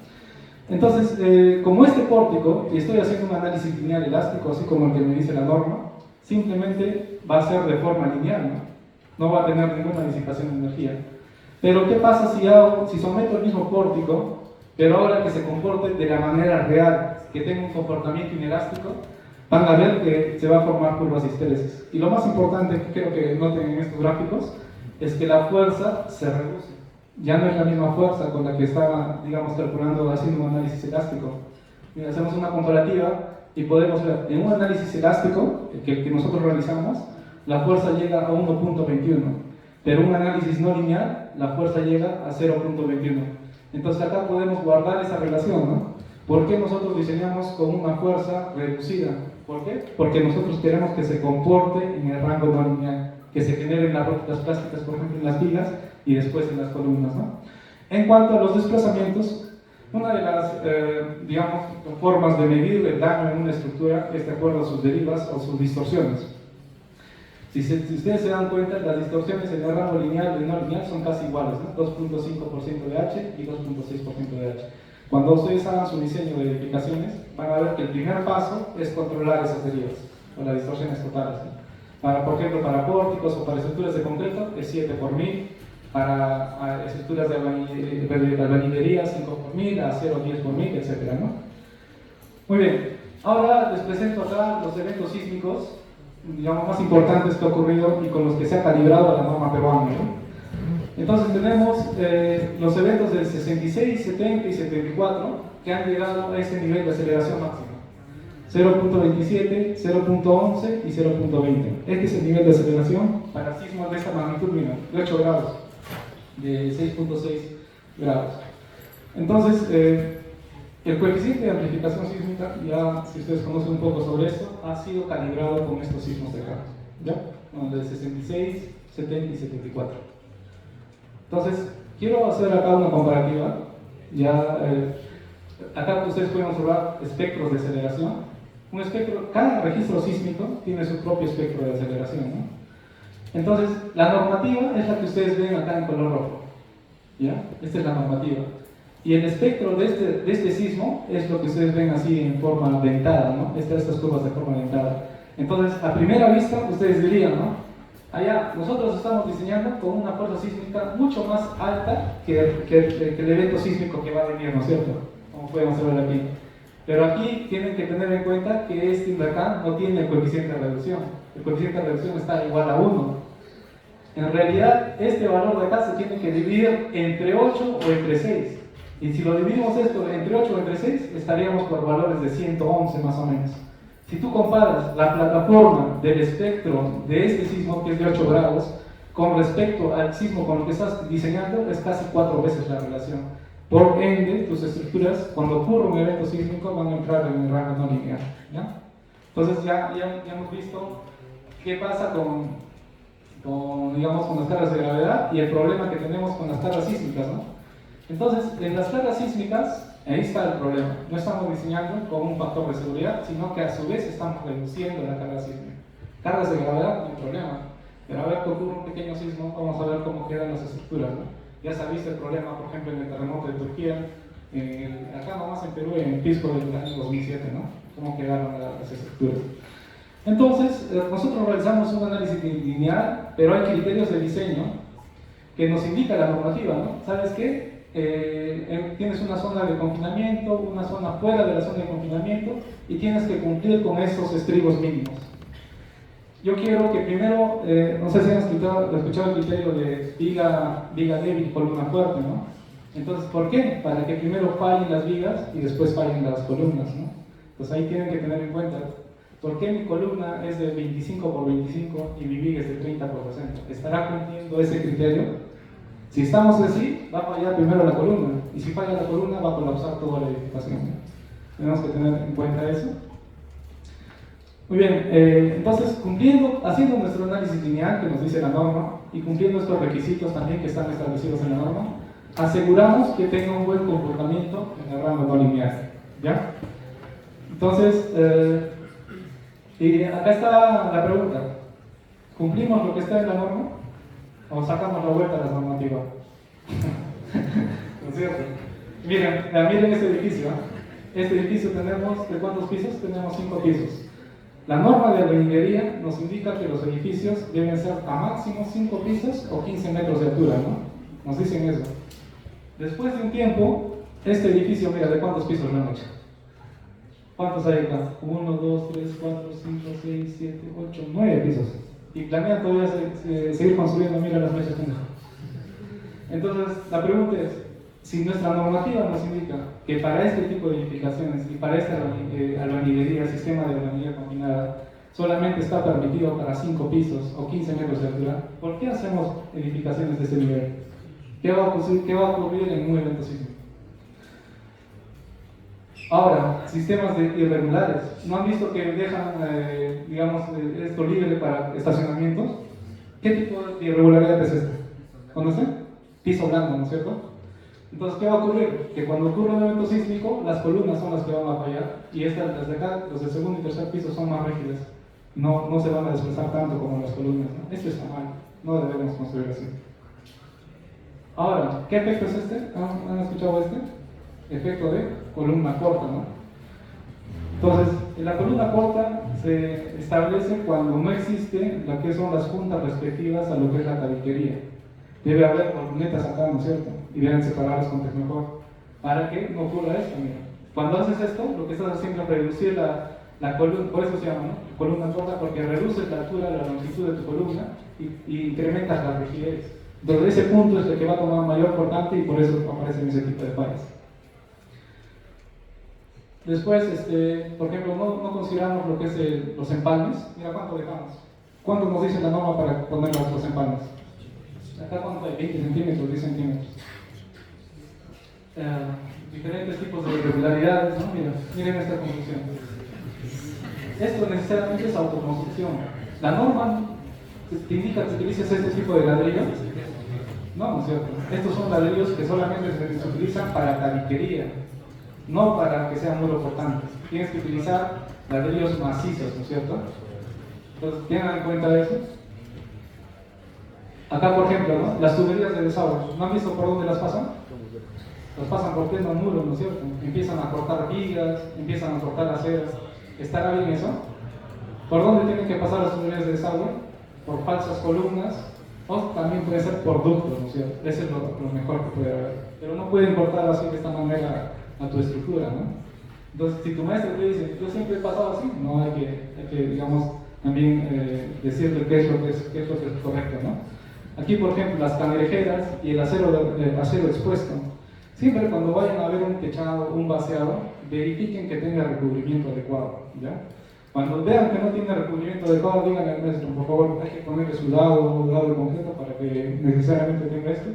Entonces, como este pórtico, y estoy haciendo un análisis lineal elástico, así como el que me dice la norma, simplemente va a ser de forma lineal, ¿no? No va a tener ninguna disipación de energía. Pero ¿qué pasa si someto el mismo pórtico, pero ahora que se comporte de la manera real, que tenga un comportamiento inelástico? Van a ver que se va a formar curvas histéresis. Y lo más importante que quiero que noten en estos gráficos es que la fuerza se reduce. Ya no es la misma fuerza con la que estaba, digamos, calculando, haciendo un análisis elástico. Mira, hacemos una comparativa y podemos ver, en un análisis elástico, el que nosotros realizamos, la fuerza llega a 1.21, pero en un análisis no lineal, la fuerza llega a 0.21. Entonces acá podemos guardar esa relación, ¿no? ¿Por qué nosotros diseñamos con una fuerza reducida? ¿Por qué? Porque nosotros queremos que se comporte en el rango no lineal, que se generen las rótulas plásticas, por ejemplo, en las vigas y después en las columnas, ¿no? En cuanto a los desplazamientos, una de las, digamos, formas de medir el daño en una estructura es de acuerdo a sus derivas o sus distorsiones. Si ustedes se dan cuenta, las distorsiones en el rango lineal y no lineal son casi iguales, ¿no? 2.5% de H y 2.6% de H. Cuando ustedes hagan su diseño de edificaciones, van a ver que el primer paso es controlar esas derivas, o las distorsiones totales, ¿no? Para, por ejemplo, para pórticos o para estructuras de concreto es 7 por 1000, para estructuras de albañilería 5 por 1000, acero 10 por 1000, etc., ¿no? Muy bien, ahora les presento acá los eventos sísmicos, digamos, más importantes que ha ocurrido y con los que se ha calibrado la norma peruana, ¿no? Entonces tenemos los eventos del 66, 70 y 74 que han llegado a este nivel de aceleración máxima. 0.27, 0.11 y 0.20. Este es el nivel de aceleración para sismos de esta magnitud mínima, de 8 grados, de 6.6 grados. Entonces, el coeficiente de amplificación sísmica, ya si ustedes conocen un poco sobre esto, ha sido calibrado con estos sismos de acá, ¿ya? De 66, 70 y 74. Entonces, quiero hacer acá una comparativa. Ya, acá ustedes pueden observar espectros de aceleración. Un espectro, cada registro sísmico tiene su propio espectro de aceleración, ¿no? Entonces, la normativa es la que ustedes ven acá en color rojo, ¿ya? Esta es la normativa. Y el espectro de este sismo es lo que ustedes ven así en forma dentada, ¿no? Estas curvas de forma dentada. Entonces, a primera vista, ustedes dirían, ¿no? Allá, nosotros estamos diseñando con una fuerza sísmica mucho más alta que el evento sísmico que va a venir, ¿no es cierto? Como podemos ver aquí. Pero aquí tienen que tener en cuenta que este de acá no tiene el coeficiente de reducción. El coeficiente de reducción está igual a 1. En realidad, este valor de acá se tiene que dividir entre 8 o entre 6. Y si lo dividimos esto entre 8 o entre 6, estaríamos por valores de 111 más o menos. Si tú comparas la plataforma del espectro de este sismo, que es de 8 grados, con respecto al sismo con lo que estás diseñando, es casi 4 veces la relación. Por ende, tus estructuras, cuando ocurre un evento sísmico, van a entrar en el rango no lineal, ¿ya? Entonces ya hemos visto qué pasa digamos, con las cargas de gravedad y el problema que tenemos con las cargas sísmicas, ¿no? Entonces, en las cargas sísmicas, ahí está el problema. No estamos diseñando con un factor de seguridad, sino que a su vez estamos reduciendo la carga sísmica. Cargas de gravedad, no hay problema. Pero a ver que ocurre un pequeño sismo, vamos a ver cómo quedan las estructuras, ¿no? Ya se ha visto el problema, por ejemplo, en el terremoto de Turquía, acá nomás en Perú, en Pisco del año 2007, ¿no? Cómo quedaron las estructuras. Entonces, nosotros realizamos un análisis lineal, pero hay criterios de diseño que nos indica la normativa, ¿no? ¿Sabes qué? Tienes una zona de confinamiento, una zona fuera de la zona de confinamiento y tienes que cumplir con esos estribos mínimos. Yo quiero que primero, no sé si han escuchado el criterio de viga débil, columna fuerte, ¿no? Entonces, ¿por qué? Para que primero fallen las vigas y después fallen las columnas, ¿no? Entonces ahí tienen que tener en cuenta, ¿por qué mi columna es de 25 por 25 y mi viga es de 30 por 60? ¿Estará cumpliendo ese criterio? Si estamos así, va a fallar primero la columna, y si falla la columna va a colapsar toda la edificación, ¿no? Tenemos que tener en cuenta eso. Muy bien, entonces haciendo nuestro análisis lineal que nos dice la norma y cumpliendo estos requisitos también que están establecidos en la norma, aseguramos que tenga un buen comportamiento en el rango no lineal, ¿ya? Entonces, y acá está la pregunta: ¿cumplimos lo que está en la norma o sacamos la vuelta a la normativa? ¿No es cierto? Miren este edificio, ¿eh? Este edificio tenemos, ¿de cuántos pisos? Tenemos 5 pisos. La norma de albañilería nos indica que los edificios deben ser a máximo 5 pisos o 15 metros de altura, ¿no? Nos dicen eso. Después de un tiempo, este edificio, mira, ¿de cuántos pisos lo han hecho? ¿Cuántos hay acá? 1, 2, 3, 4, 5, 6, 7, 8, 9 pisos. Y planean todavía seguir construyendo, mira las mechas que han dejado. Entonces, la pregunta es, si nuestra normativa nos indica que para este tipo de edificaciones y para esta albañilería, sistema de albañilería combinada, solamente está permitido para 5 pisos o 15 metros de altura, ¿por qué hacemos edificaciones de ese nivel? ¿Qué va a ocurrir en un evento sísmico? Ahora, sistemas irregulares. ¿No han visto que dejan, digamos, esto libre para estacionamientos? ¿Qué tipo de irregularidad es esta? ¿Conocen? Piso blando, ¿no es cierto? Entonces, ¿qué va a ocurrir? Que cuando ocurre un evento sísmico, las columnas son las que van a fallar y estas de acá, los del segundo y tercer piso, son más rígidas. No se van a desplazar tanto como las columnas, ¿no? Esto está mal, no debemos construir así. Ahora, ¿qué efecto es este? ¿Han escuchado este? Efecto de columna corta, ¿no? Entonces, la columna corta se establece cuando no existe lo que son las juntas respectivas a lo que es la tabiquería. Debe haber columnetas acá, ¿no es cierto? Y deben separarlas con mejor. Para que no ocurra esto, mira. Cuando haces esto, lo que estás haciendo es reducir la columna, por eso se llama, ¿no? Columna corta, porque reduces la altura, la longitud de tu columna y incrementas la rigidez. Entonces, ese punto es el que va a tomar mayor cortante y por eso aparecen ese tipo de fallas. Después, por ejemplo, no consideramos lo que es los empalmes. Mira cuánto dejamos. ¿Cuánto nos dice la norma para poner los empalmes? Acá cuánto hay, 20 centímetros, 10 centímetros. Diferentes tipos de irregularidades, ¿no? Miren esta construcción. Esto necesariamente es autoconstrucción. La norma te indica que utilices este tipo de ladrillos. No, ¿no es cierto? Estos son ladrillos que solamente se utilizan para tabiquería, no para que sea muro cortante. Tienes que utilizar ladrillos macizos, ¿no es cierto? Entonces, tengan en cuenta eso. Acá, por ejemplo, ¿no? Las tuberías de desagüe, ¿no han visto por dónde las pasan? Las pasan por pleno muro, ¿no es cierto? Empiezan a cortar vigas, empiezan a cortar aceras. ¿Estará bien eso? ¿Por dónde tienen que pasar las tuberías de desagüe? Por falsas columnas, o también puede ser por ductos, ¿no es cierto? Eso es lo mejor que puede haber. Pero no pueden cortar así de esta manera a tu estructura, ¿no? Entonces, si tu maestro te dice, yo siempre he pasado así, no hay que digamos, también decirle qué es lo que es correcto, ¿no? Aquí, por ejemplo, las cangrejeras y el acero expuesto. Siempre cuando vayan a ver un techado, un vaciado, verifiquen que tenga recubrimiento adecuado, ¿ya? Cuando vean que no tiene recubrimiento adecuado, díganle al maestro, por favor, hay que ponerle su lado de concreto para que necesariamente tenga esto,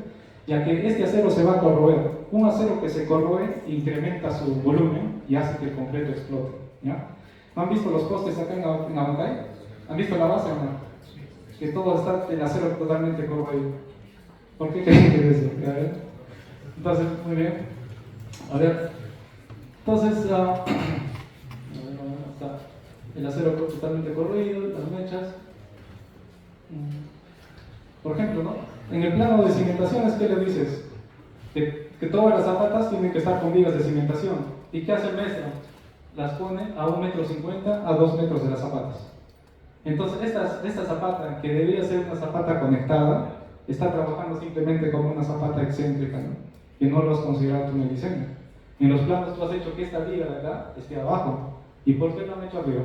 ya que este acero se va a corroer. Un acero que se corroe incrementa su volumen y hace que el concreto explote, ¿ya? ¿No han visto los postes acá en Abancay? ¿Han visto la base o no? Que todo está el acero totalmente corroído. ¿Por qué creen que es eso? Entonces, muy bien. A ver. Entonces, está el acero totalmente corroído, las mechas. Por ejemplo, ¿no? En el plano de cimentaciones, ¿qué le dices? Que todas las zapatas tienen que estar con vigas de cimentación. ¿Y qué hace el maestro? Las pone a 1,50 m a 2 metros de las zapatas. Entonces, esta zapata, que debería ser una zapata conectada, está trabajando simplemente como una zapata excéntrica, ¿no? Que no lo has considerado tú en el diseño. En los planos tú has hecho que esta viga de acá esté abajo. ¿Y por qué lo han hecho arriba?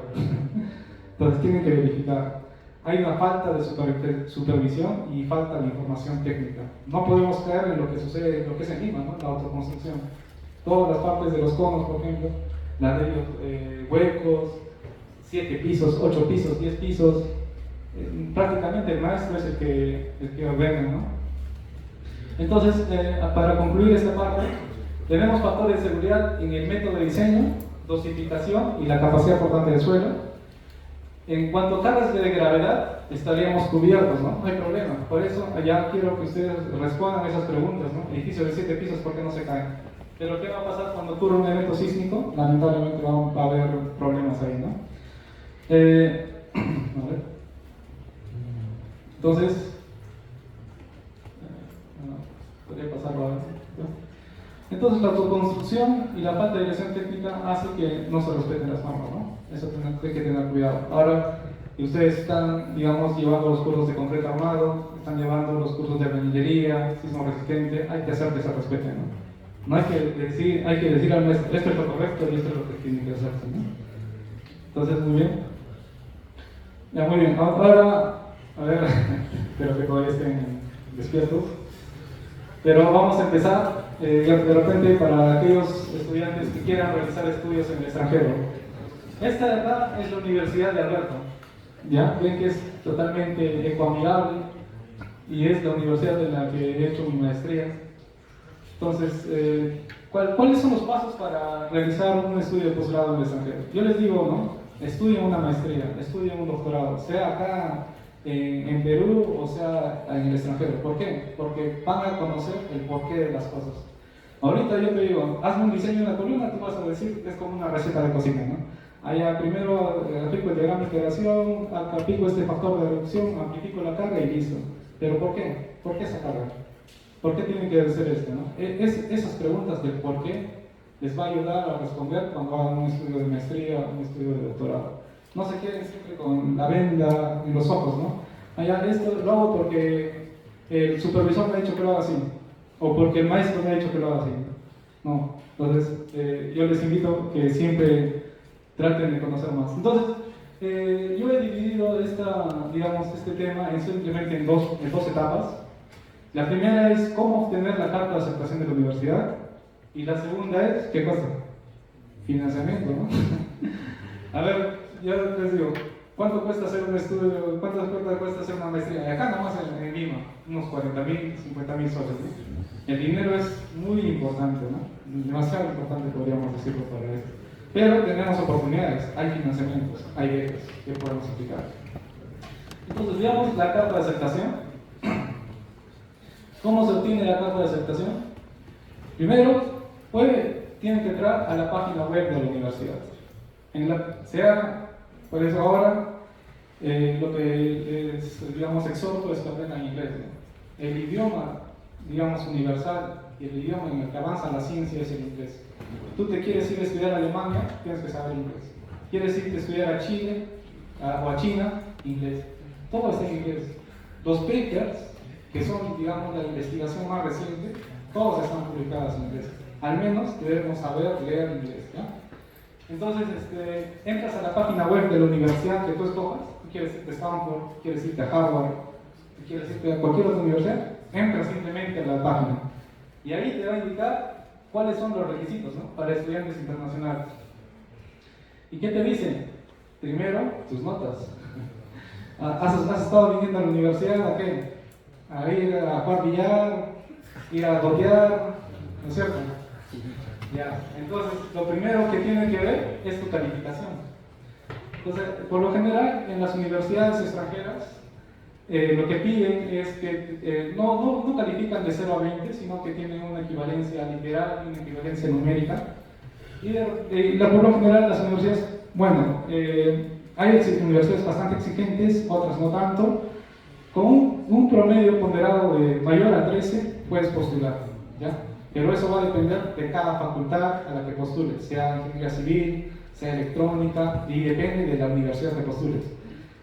Entonces tienen que verificar. Hay una falta de supervisión y falta de información técnica. No podemos caer en lo que sucede, lo que es en Lima, ¿no? La autoconstrucción. Todas las partes de los conos, por ejemplo, ladrillos huecos, 7 pisos, 8 pisos, 10 pisos. Prácticamente el maestro es el que ordena, ¿no? Entonces, para concluir esta parte, tenemos factores de seguridad en el método de diseño, dosificación y la capacidad portante del suelo. En cuanto a cargas de gravedad, estaríamos cubiertos, ¿no? No hay problema. Por eso, allá quiero que ustedes respondan esas preguntas, ¿no? Edificios de 7 pisos, ¿por qué no se caen? Pero ¿qué va a pasar cuando ocurra un evento sísmico? Lamentablemente va a haber problemas ahí, ¿no? A ver. Entonces, podría pasarlo ahora. Entonces, la autoconstrucción y la falta de dirección técnica hace que no se respeten las normas, ¿no? Eso hay que tener cuidado. Ahora, ustedes están, digamos, llevando los cursos de concreto armado, están llevando los cursos de albañilería, sismo resistente, hay que hacer que se respeten, ¿no? No hay que decir al maestro, esto es lo correcto y esto es lo que tiene que hacerse, ¿no? Entonces, muy bien. Ya, muy bien. Ahora, a ver, espero que todavía estén despiertos. Pero vamos a empezar, de repente, para aquellos estudiantes que quieran realizar estudios en el extranjero. Esta de acá es la Universidad de Alberto. ¿Ya? Ven que es totalmente ecoamigable y es la universidad en la que he hecho mi maestría. Entonces, ¿cuáles son los pasos para realizar un estudio de posgrado en el extranjero? Yo les digo, ¿no? Estudien una maestría, estudien un doctorado, sea acá en Perú o sea en el extranjero. ¿Por qué? Porque van a conocer el porqué de las cosas. Ahorita yo te digo, hazme un diseño de una columna, tú vas a decir que es como una receta de cocina, ¿no? Allá primero aplico el diagrama de integración, aplico este factor de reducción, amplifico la carga y listo. ¿Pero por qué? ¿Por qué esa carga? ¿Por qué tienen que hacer esto, no? Esas preguntas del por qué les va a ayudar a responder cuando hagan un estudio de maestría, un estudio de doctorado. No se queden siempre con la venda en los ojos, ¿no? Allá, esto lo hago porque el supervisor me ha dicho que lo haga así, o porque el maestro me ha dicho que lo haga así. No, entonces yo les invito que siempre traten de conocer más. Entonces, yo he dividido este tema simplemente en dos etapas. La primera es cómo obtener la carta de aceptación de la universidad, y la segunda es, ¿qué cosa? Financiamiento, ¿no? A ver, yo les digo, ¿cuánto cuesta hacer un estudio? ¿Cuánto cuesta hacer una maestría? Acá nomás en Lima, unos 40.000, 50.000 soles, ¿no? El dinero es muy importante, ¿no? Demasiado importante, podríamos decirlo para esto. Pero tenemos oportunidades, hay financiamientos, hay becas que podemos aplicar. Entonces, veamos la carta de aceptación. ¿Cómo se obtiene la carta de aceptación? Primero, tiene que entrar a la página web de la universidad. Por eso ahora, lo que les, exhorto es que aprendan inglés, ¿no? El idioma, universal, y el idioma en el que avanza la ciencia es el inglés. Tú te quieres ir a estudiar a Alemania, tienes que saber inglés. Quieres irte a estudiar a Chile o a China, inglés. Todo está en inglés. Los papers, que son, la investigación más reciente, todos están publicados en inglés. Al menos debemos saber leer inglés, ¿ya? Entonces, entras a la página web de la universidad que tú escojas. Tú quieres irte a Stanford, quieres irte a Harvard, quieres irte a cualquier otra universidad, entras simplemente a la página. Y ahí te va a indicar cuáles son los requisitos, ¿no? Para estudiantes internacionales. ¿Y qué te dicen? Primero, tus notas. ¿Has estado viniendo a la universidad a qué? A ir a jugar billar, ir a gotear, ¿no es cierto? Ya. Entonces, lo primero que tiene que ver es tu calificación. Entonces, por lo general, en las universidades extranjeras, lo que piden es que no califican de 0 a 20, sino que tienen una equivalencia literal y una equivalencia numérica. Y por lo general, las universidades, hay universidades bastante exigentes, otras no tanto. Con un promedio ponderado de mayor a 13 puedes postular, ¿ya? Pero eso va a depender de cada facultad a la que postules, sea ingeniería civil, sea electrónica, y depende de la universidad que postules.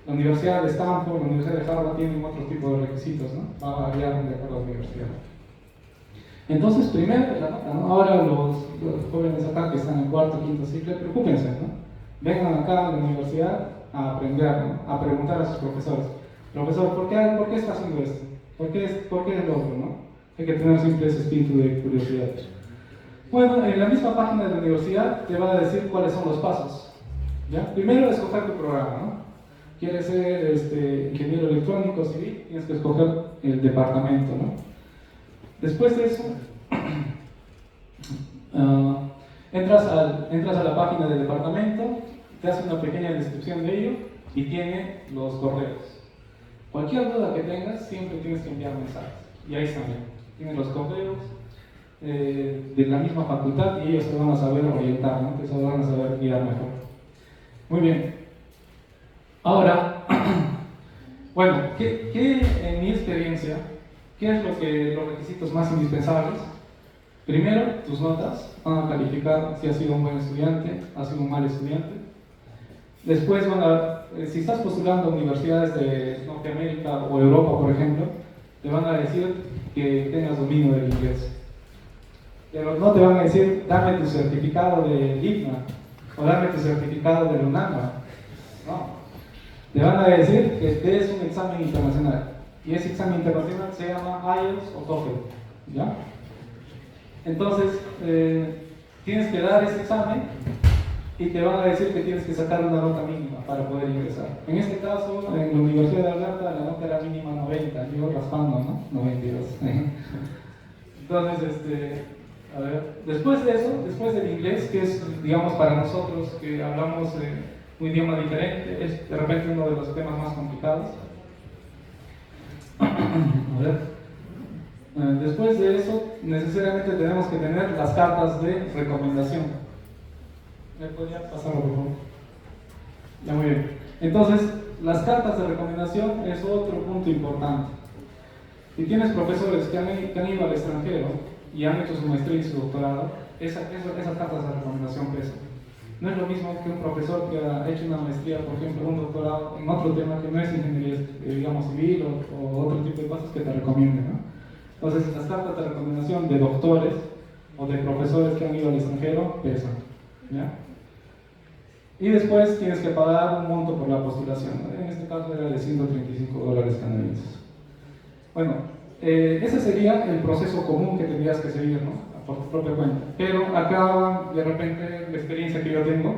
La Universidad de Stanford, la Universidad de Harvard tienen otro tipo de requisitos, ¿no? Va a variar de acuerdo a la universidad. Entonces, primero, la nota, ¿no? Ahora los jóvenes acá que están en cuarto, quinto ciclo, preocúpense, ¿no? Vengan acá a la universidad a aprender, ¿no? A preguntar a sus profesores. Profesor, ¿por qué está haciendo esto? ¿Por qué es lo otro, no? Hay que tener siempre ese espíritu de curiosidad. Bueno, en la misma página de la universidad te va a decir cuáles son los pasos, ¿ya? Primero, escoger tu programa, ¿no? Quieres ser ingeniero electrónico civil, tienes que escoger el departamento, ¿no? Después de eso, entras a la página del departamento, te hace una pequeña descripción de ello y tiene los correos. Cualquier duda que tengas, siempre tienes que enviar mensajes. Y ahí están, tienen los correos de la misma facultad y ellos te van a saber orientar, ¿no? Te van a saber guiar mejor. Muy bien. Ahora, en mi experiencia, ¿qué es los requisitos más indispensables? Primero, tus notas van a calificar si has sido un buen estudiante, has sido un mal estudiante. Después, si estás postulando a universidades de Norteamérica o Europa, por ejemplo, te van a decir que tengas dominio del inglés. Pero no te van a decir, dame tu certificado de IPNA o dame tu certificado de UNAMA. No. Te van a decir que des un examen internacional. Y ese examen internacional se llama IELTS o TOEFL, ¿ya? Entonces, tienes que dar ese examen y te van a decir que tienes que sacar una nota mínima para poder ingresar. En este caso, en la Universidad de Atlanta, la nota era mínima 90, yo raspando, ¿no? 92. Entonces, a ver, después de eso, después del inglés, que es, para nosotros que hablamos un idioma diferente, es de repente uno de los temas más complicados. A ver. Después de eso, necesariamente tenemos que tener las cartas de recomendación. ¿Me podría pasarlo, por favor? Ya, muy bien. Entonces, las cartas de recomendación es otro punto importante. Si tienes profesores que han ido al extranjero y han hecho su maestría y su doctorado, esas cartas de recomendación pesan. No es lo mismo que un profesor que ha hecho una maestría, por ejemplo, un doctorado en otro tema que no es ingeniería, digamos, civil o otro tipo de cosas que te recomienden, ¿no? Entonces, las cartas de recomendación de doctores o de profesores que han ido al extranjero pesan, ¿ya? Y después tienes que pagar un monto por la postulación, ¿no? En este caso era de $135 canadienses. Bueno, ese sería el proceso común que tendrías que seguir, ¿no? Por tu propia cuenta. Pero acá, de repente, la experiencia que yo tengo,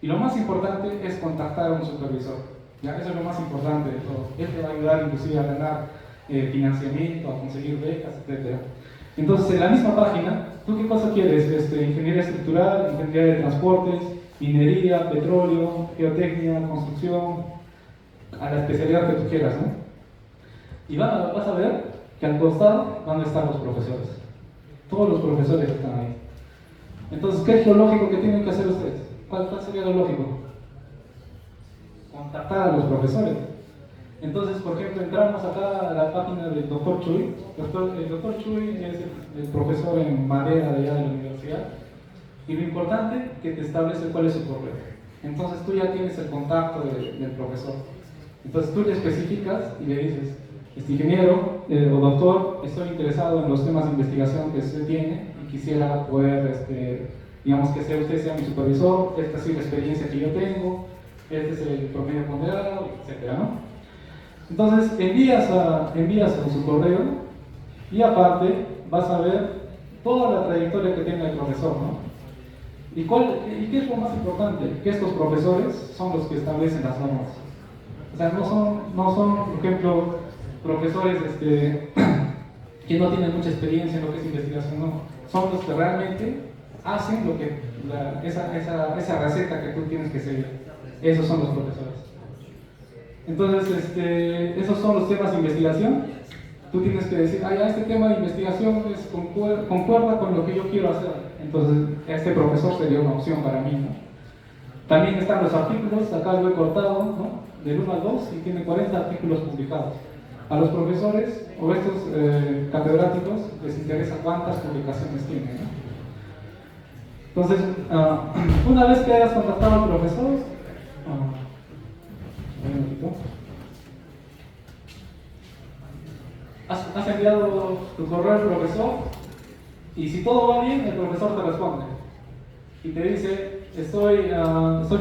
y lo más importante es contactar a un supervisor. ¿Ya? Eso es lo más importante de todo. Él te va a ayudar inclusive a ganar financiamiento, a conseguir becas, etc. Entonces, en la misma página, ¿tú qué cosa quieres? Ingeniería estructural, ingeniería de transportes, minería, petróleo, geotecnia, construcción, a la especialidad que tú quieras, ¿no? Y vas a ver que al costado van a estar los profesores. Todos los profesores están ahí. Entonces, ¿qué es lo lógico que tienen que hacer ustedes? ¿Cuál sería lo lógico? Contactar a los profesores. Entonces, por ejemplo, entramos acá a la página del doctor Chuy. El doctor Chuy es el profesor en madera de allá de la universidad. Y lo importante es que te establece cuál es su correo. Entonces, tú ya tienes el contacto del profesor. Entonces, tú le especificas y le dices: ingeniero o doctor, estoy interesado en los temas de investigación que usted tiene y quisiera poder, digamos, que usted sea mi supervisor, esta es la experiencia que yo tengo, este es el promedio ponderado, etc., ¿no? Entonces envías a su correo y aparte vas a ver toda la trayectoria que tiene el profesor, ¿no? ¿Y qué es lo más importante? Que estos profesores son los que establecen las normas. O sea, no son, por ejemplo, profesores que no tienen mucha experiencia en lo que es investigación, no. Son los que realmente hacen lo que esa receta que tú tienes que seguir. Esos son los profesores. Entonces, esos son los temas de investigación. Tú tienes que decir: ya este tema de investigación concuerda con lo que yo quiero hacer. Entonces, este profesor sería una opción para mí, ¿no? También están los artículos, acá lo he cortado, ¿no? Del 1 al 2 y tiene 40 artículos publicados. A los profesores o estos catedráticos les interesa cuántas publicaciones tienen, ¿no? Entonces, una vez que hayas contactado al profesor, has enviado tu correo al profesor y si todo va bien, el profesor te responde y te dice: estoy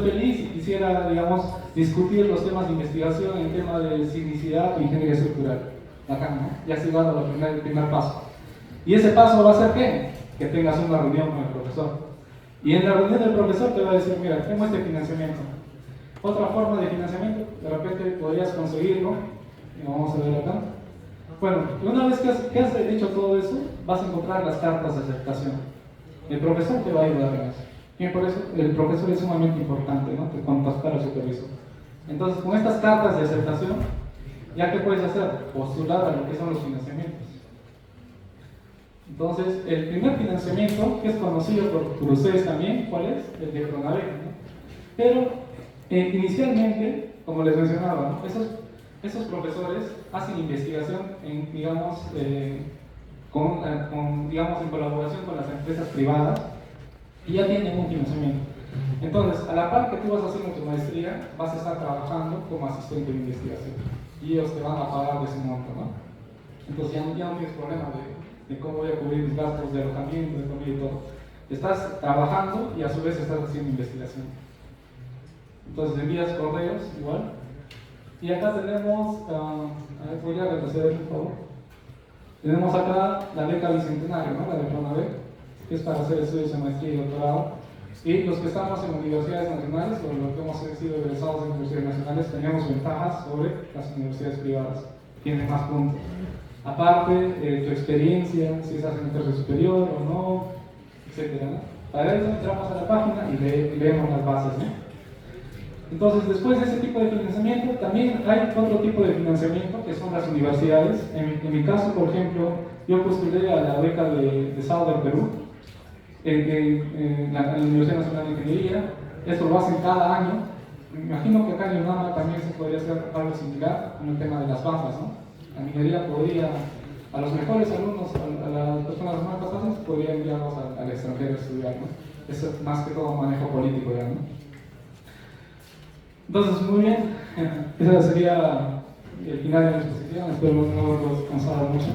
feliz y quisiera, digamos, discutir los temas de investigación en tema de sismicidad e ingeniería estructural. Acá, ¿no? Ya has llegado al primer paso. Y ese paso va a ser ¿qué? Que tengas una reunión con el profesor. Y en la reunión del profesor te va a decir: mira, tengo este financiamiento. Otra forma de financiamiento, de repente podrías conseguirlo. Y vamos a ver acá. Bueno, una vez que has hecho todo eso, vas a encontrar las cartas de aceptación. El profesor te va a ayudar en eso. Y por eso el profesor es sumamente importante, ¿no? Que contactar al supervisor. Entonces, con estas cartas de aceptación, ¿ya qué puedes hacer? Postular a lo que son los financiamientos. Entonces, el primer financiamiento, que es conocido por ustedes también, ¿cuál es? El de Pronavec, ¿no? Pero, inicialmente, como les mencionaba, ¿no? Esos profesores hacen investigación en, digamos, digamos, en colaboración con las empresas privadas y ya tienen un financiamiento. Entonces, a la par que tú vas haciendo tu maestría, vas a estar trabajando como asistente de investigación y ellos te van a pagar de ese monto, ¿no? Entonces ya no tienes problema de cómo voy a cubrir mis gastos de alojamiento, de comida y todo. Estás trabajando y a su vez estás haciendo investigación. Entonces envías correos igual. Y acá tenemos, a ver, voy a retroceder por favor. Tenemos acá la beca bicentenario, ¿no? La de Pronavec, que es para hacer estudios de maestría y doctorado. Y los que estamos en universidades nacionales, o los que hemos sido egresados en universidades nacionales, tenemos ventajas sobre las universidades privadas. Tienen más puntos. Aparte, tu experiencia, si estás en el tercio superior o no, etc., ¿no? Para eso entramos a la página y leemos las bases, ¿no? Entonces, después de ese tipo de financiamiento, también hay otro tipo de financiamiento que son las universidades. En mi caso, por ejemplo, yo postulé a la beca de Southern Perú, en la Universidad Nacional de Ingeniería. Esto lo hacen cada año. Me imagino que acá en UNAMA también se podría hacer algo similar con el tema de las bajas, ¿no? La minería podría a los mejores alumnos, a las personas más capaces, podría enviarlos al extranjero a estudiar, ¿no? Eso es más que todo manejo político ya, ¿no? Entonces, muy bien, ese sería el final de la exposición, espero no haberlos cansado mucho.